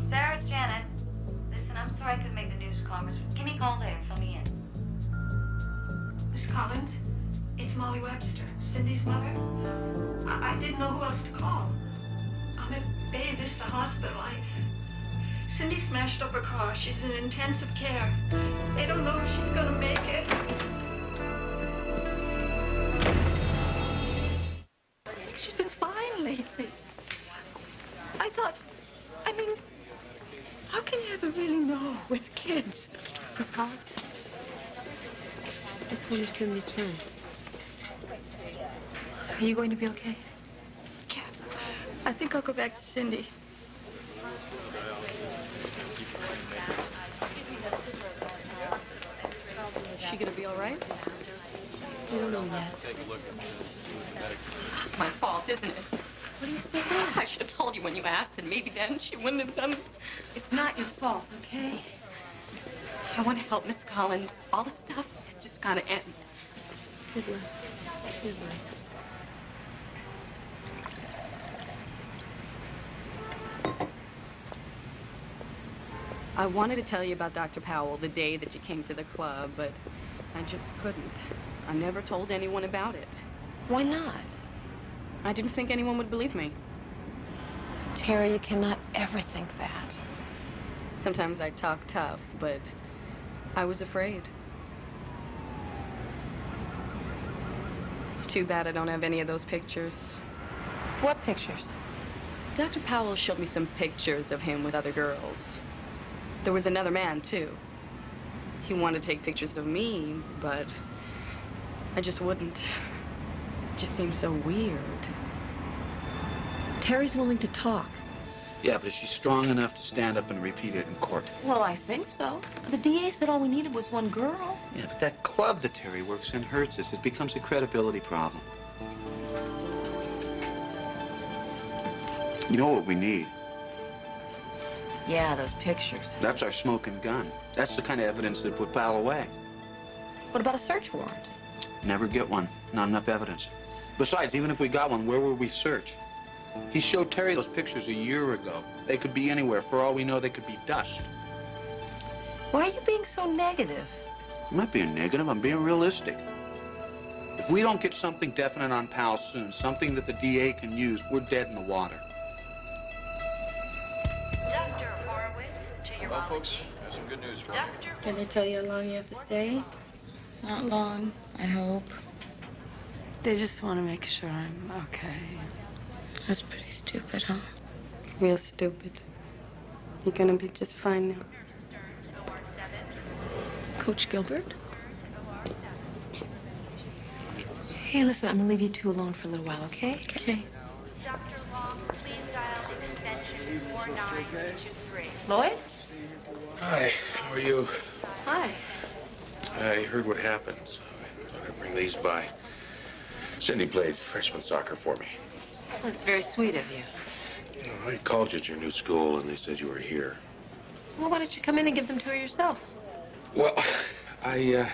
Sarah, it's Janet. Listen, I'm sorry I couldn't make the news conference. Give me a call later. Fill me in. Miss Collins, it's Molly Webster, Cindy's mother. I didn't know who else to call. I'm at Bay Vista Hospital. Cindy smashed up her car. She's in intensive care. They don't know if she's gonna make it. She's been fine lately. I mean, how can you ever really know with kids? Miss Collins? It's one of Cindy's friends. Are you going to be okay? Yeah. I think I'll go back to Cindy. Is she gonna be all right? We don't know yet. It's my fault, isn't it? What do you say? I should have told you when you asked, and maybe then she wouldn't have done this. It's not your fault, okay? I want to help Miss Collins. All the stuff is just gotta end. Good luck. Good luck. I wanted to tell you about Dr. Powell the day that you came to the club, but I just couldn't. I never told anyone about it. Why not? I didn't think anyone would believe me. Terry, you cannot ever think that. Sometimes I talk tough, but I was afraid. It's too bad I don't have any of those pictures. What pictures? Dr. Powell showed me some pictures of him with other girls. There was another man, too. He wanted to take pictures of me, but I just wouldn't. It just seemed so weird. Terry's willing to talk. Yeah, but is she strong enough to stand up and repeat it in court? Well, I think so. The DA said all we needed was one girl. Yeah, but that club that Terry works in hurts us. It becomes a credibility problem. You know what we need? Yeah, those pictures. That's our smoking gun. That's the kind of evidence that put Powell away. What about a search warrant? Never get one. Not enough evidence. Besides, even if we got one, where would we search? He showed Terry those pictures a year ago. They could be anywhere. For all we know, they could be dust. Why are you being so negative? I'm not being negative. I'm being realistic. If we don't get something definite on Powell soon, something that the DA can use, we're dead in the water. Dr. Horowitz, to your Well, folks, there's some good news for you. Can they tell you how long you have to stay? Not long, I hope. They just want to make sure I'm okay. That's pretty stupid, huh? Real stupid. You're gonna be just fine now. Coach Gilbert? Hey, listen, I'm gonna leave you two alone for a little while, okay? Okay. Dr. Long, please dial extension 4923. Lloyd? Hi, how are you? Hi. I heard what happened, so I thought I'd bring these by. Cindy played freshman soccer for me. That's very sweet of you. You know, I called you at your new school, and they said you were here. Well, why don't you come in and give them to her yourself? Well, I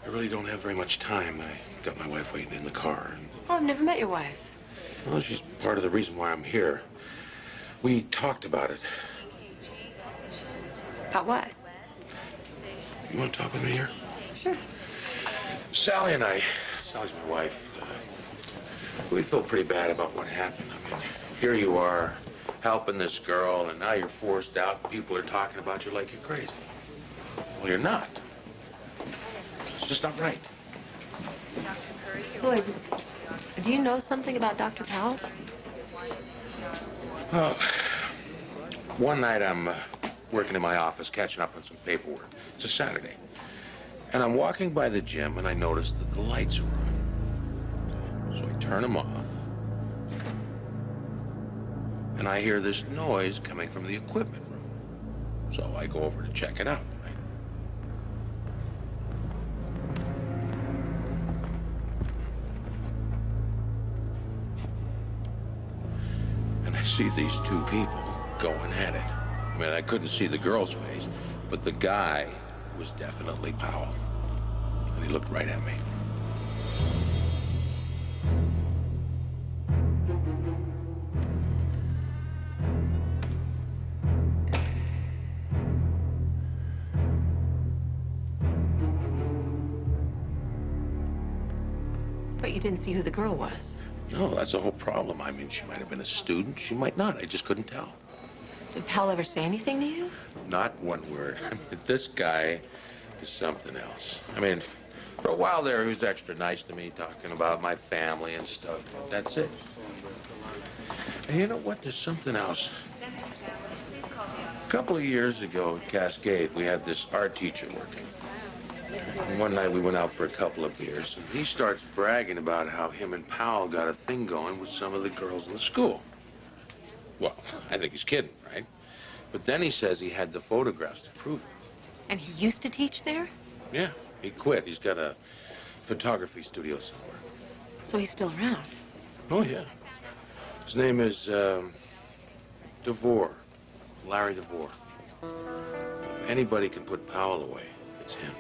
really don't have very much time. I got my wife waiting in the car. And, Oh, I've never met your wife. well, she's part of the reason why I'm here. We talked about it. About what? You want to talk with me here? Sure. Sally's my wife. We feel pretty bad about what happened. I mean, here you are, helping this girl, and now you're forced out, and people are talking about you like you're crazy. Well, you're not. It's just not right. Lloyd, do you know something about Dr. Powell? Well, one night I'm working in my office, catching up on some paperwork. It's a Saturday. And I'm walking by the gym, and I notice that the lights are on. So I turn them off. And I hear this noise coming from the equipment room. So I go over to check it out. And I see these two people going at it. I mean, I couldn't see the girl's face, but the guy was definitely Powell. And he looked right at me. But you didn't see who the girl was. No, that's the whole problem. I mean, she might have been a student. She might not. I just couldn't tell. Did Powell ever say anything to you? Not one word. I mean, this guy is something else. I mean, for a while there, he was extra nice to me, talking about my family and stuff, but that's it. And you know what? There's something else. A couple of years ago at Cascade, we had this art teacher working. And one night we went out for a couple of beers, and he starts bragging about how him and Powell got a thing going with some of the girls in the school. Well, I think he's kidding, right? But then he says he had the photographs to prove it. And he used to teach there? Yeah, he quit. He's got a photography studio somewhere. So he's still around? Oh, yeah. His name is, DeVore. Larry DeVore. If anybody can put Powell away, it's him.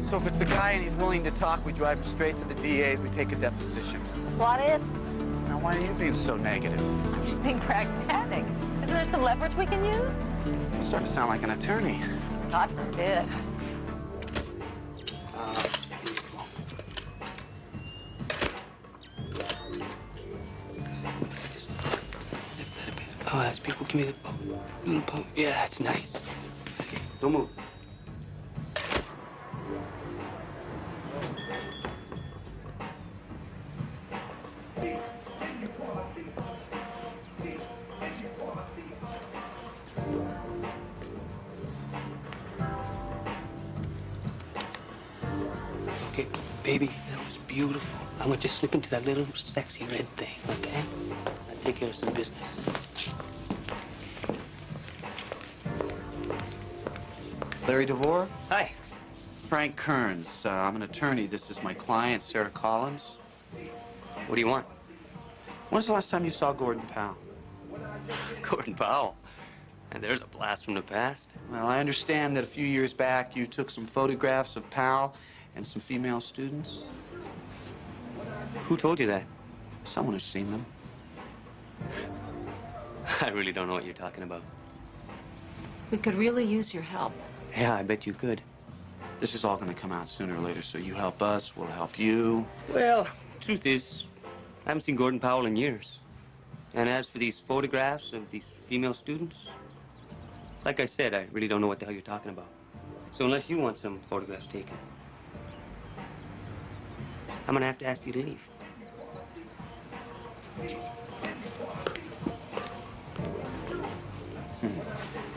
So if it's the guy and he's willing to talk, we drive him straight to the DA's, we take a deposition. What if? Now, why are you being so negative? I'm just being pragmatic. Isn't there some leverage we can use? You start to sound like an attorney. God forbid. Oh, that's beautiful. Give me the poke. Give me the poke. Yeah, that's nice. Okay, don't move. Okay, baby, that was beautiful. I'm gonna just slip into that little sexy red thing, okay? I'll take care of some business. Larry DeVore? Hi. Frank Kearns. I'm an attorney. This is my client, Sarah Collins. What do you want? When's the last time you saw Gordon Powell? Gordon Powell. And there's a blast from the past. Well, I understand that a few years back you took some photographs of Powell and some female students. Who told you that? Someone who's seen them. I really don't know what you're talking about. We could really use your help. Yeah, I bet you could. This is all going to come out sooner or later, so you help us, we'll help you. Well, truth is, I haven't seen Gordon Powell in years. And as for these photographs of these female students, like I said, I really don't know what the hell you're talking about. So unless you want some photographs taken, I'm gonna have to ask you to leave.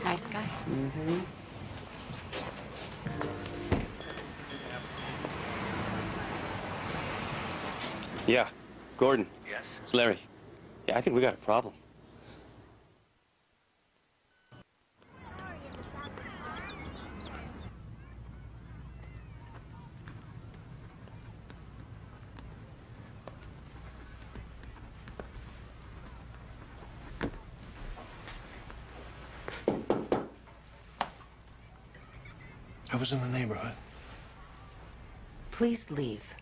Nice guy. Mm-hmm. Yeah, Gordon. Yes? It's Larry. Yeah, I think we got a problem. I was in the neighborhood. Please leave.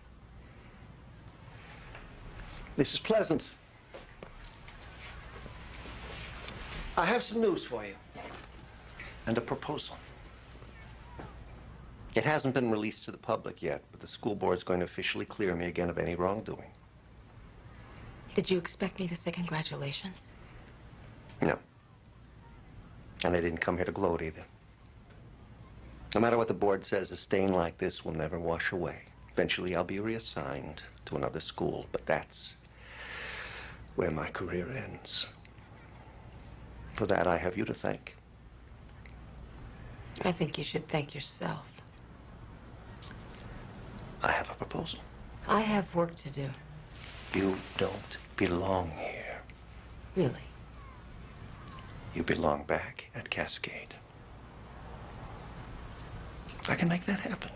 This is Pleasant. I have some news for you. And a proposal. It hasn't been released to the public yet, but the school board's going to officially clear me again of any wrongdoing. Did you expect me to say congratulations? No. And I didn't come here to gloat either. No matter what the board says, a stain like this will never wash away. Eventually, I'll be reassigned to another school, but that's where my career ends. For that, I have you to thank. I think you should thank yourself. I have a proposal. I have work to do. You don't belong here. Really? You belong back at Cascade. I can make that happen.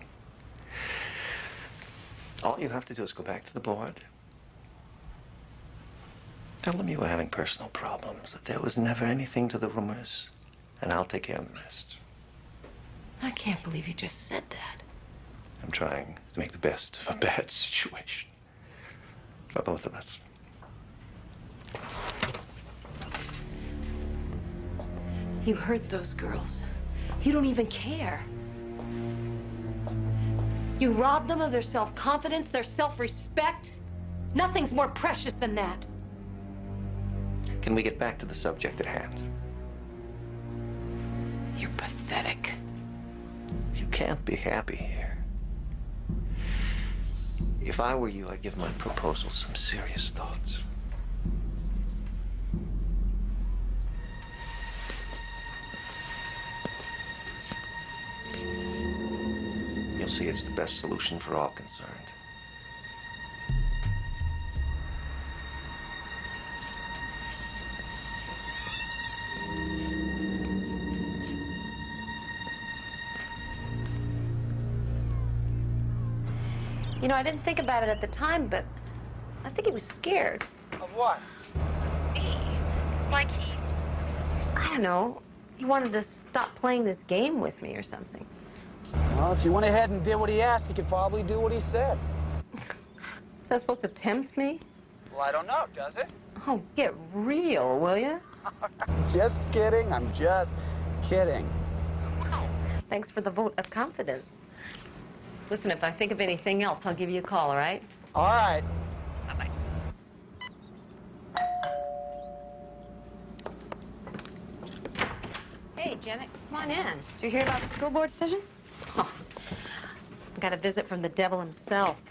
All you have to do is go back to the board. Tell them you were having personal problems, that there was never anything to the rumors, and I'll take care of the rest. I can't believe you just said that. I'm trying to make the best of a bad situation. For both of us. You hurt those girls. You don't even care. You robbed them of their self-confidence, their self-respect. Nothing's more precious than that. Can we get back to the subject at hand? You're pathetic. You can't be happy here. If I were you, I'd give my proposal some serious thoughts. You'll see it's the best solution for all concerned. You know, I didn't think about it at the time, but I think he was scared. Of what? Me. It's like I don't know, he wanted to stop playing this game with me or something. Well, if you went ahead and did what he asked, you could probably do what he said. Is that supposed to tempt me? Well, I don't know, does it? Oh, get real, will you? Just kidding. I'm just kidding. Wow. Thanks for the vote of confidence. Listen, if I think of anything else, I'll give you a call, all right? All right. Bye-bye. Hey, Janet, come on in. Did you hear about the school board decision? Oh, I got a visit from the devil himself.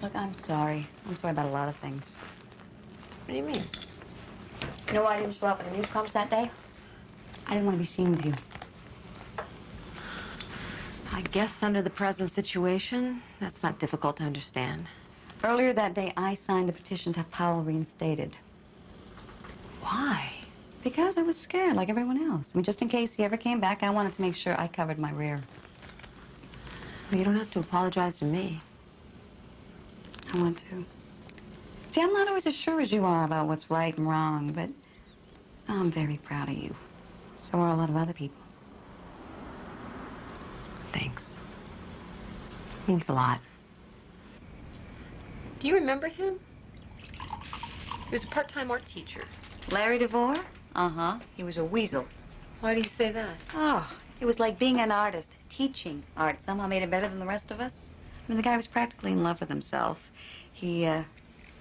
Look, I'm sorry. I'm sorry about a lot of things. What do you mean? You know why I didn't show up at the news conference that day? I didn't want to be seen with you. I guess under the present situation, that's not difficult to understand. Earlier that day, I signed the petition to have Powell reinstated. Why? Because I was scared, like everyone else. I mean, just in case he ever came back, I wanted to make sure I covered my rear. Well, you don't have to apologize to me. I want to. See, I'm not always as sure as you are about what's right and wrong, but I'm very proud of you. So are a lot of other people. Thanks. Means a lot. Do you remember him? He was a part-time art teacher. Larry DeVore? Uh-huh. He was a weasel. Why do you say that? Oh, it was like being an artist. Teaching art somehow made him better than the rest of us. I mean, the guy was practically in love with himself. He,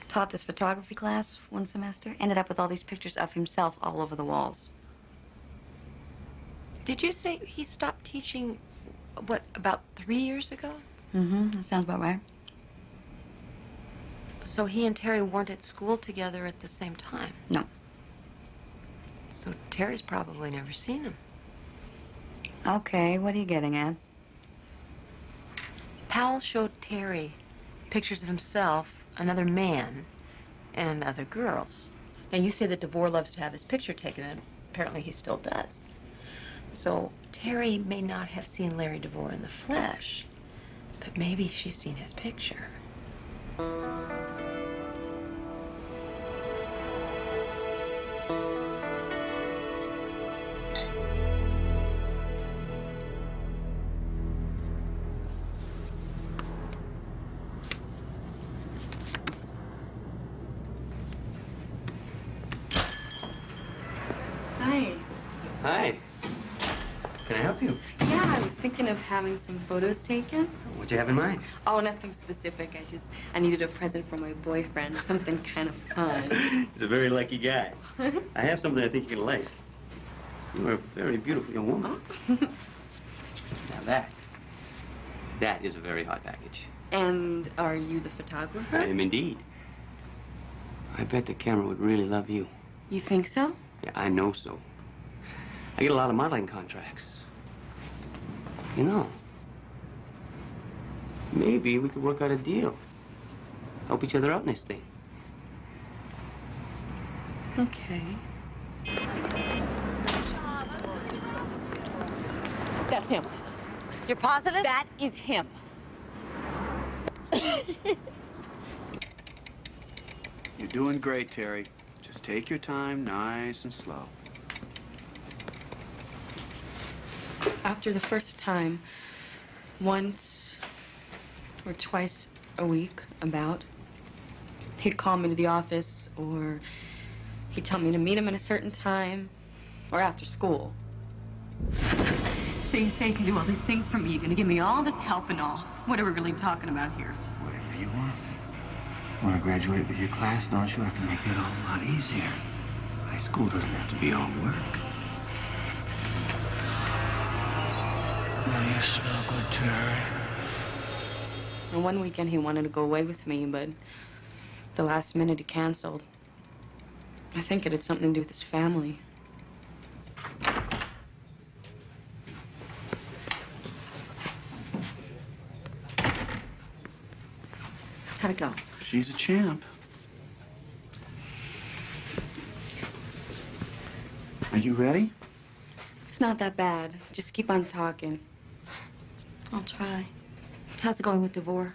taught this photography class one semester, ended up with all these pictures of himself all over the walls. Did you say he stopped teaching, what, about 3 years ago? Mm-hmm. That sounds about right. So he and Terry weren't at school together at the same time? No. So Terry's probably never seen him. Okay, what are you getting at? Powell showed Terry pictures of himself, another man, and other girls. Now, you say that DeVore loves to have his picture taken, and apparently he still does. So Terry may not have seen Larry DeVore in the flesh, but maybe she's seen his picture. Hi. Hi. Can I help you? Yeah, I was thinking of having some photos taken. What'd you have in mind? Oh, nothing specific. I needed a present for my boyfriend, something kind of fun. He's a very lucky guy. I have something I think you're gonna like. You are a very beautiful young woman. Now that is a very hot package. And are you the photographer? I am indeed. I bet the camera would really love you. You think so? Yeah, I know so. I get a lot of modeling contracts. You know, maybe we could work out a deal. Help each other out in this thing. Okay. That's him. You're positive? That is him. You're doing great, Terry. Just take your time, nice and slow. After the first time, once or twice a week, about, he'd call me to the office, or he'd tell me to meet him at a certain time, or after school. So you say you can do all these things for me. You're gonna give me all this help and all. What are we really talking about here? Whatever you want. Want to graduate with your class, don't you? I can make that all a lot easier. High school doesn't have to be all work. Oh, you smell good, Terry. And one weekend he wanted to go away with me, but the last minute he canceled. I think it had something to do with his family. How'd it go? She's a champ. Are you ready? It's not that bad. Just keep on talking. I'll try. How's it going with DeVore?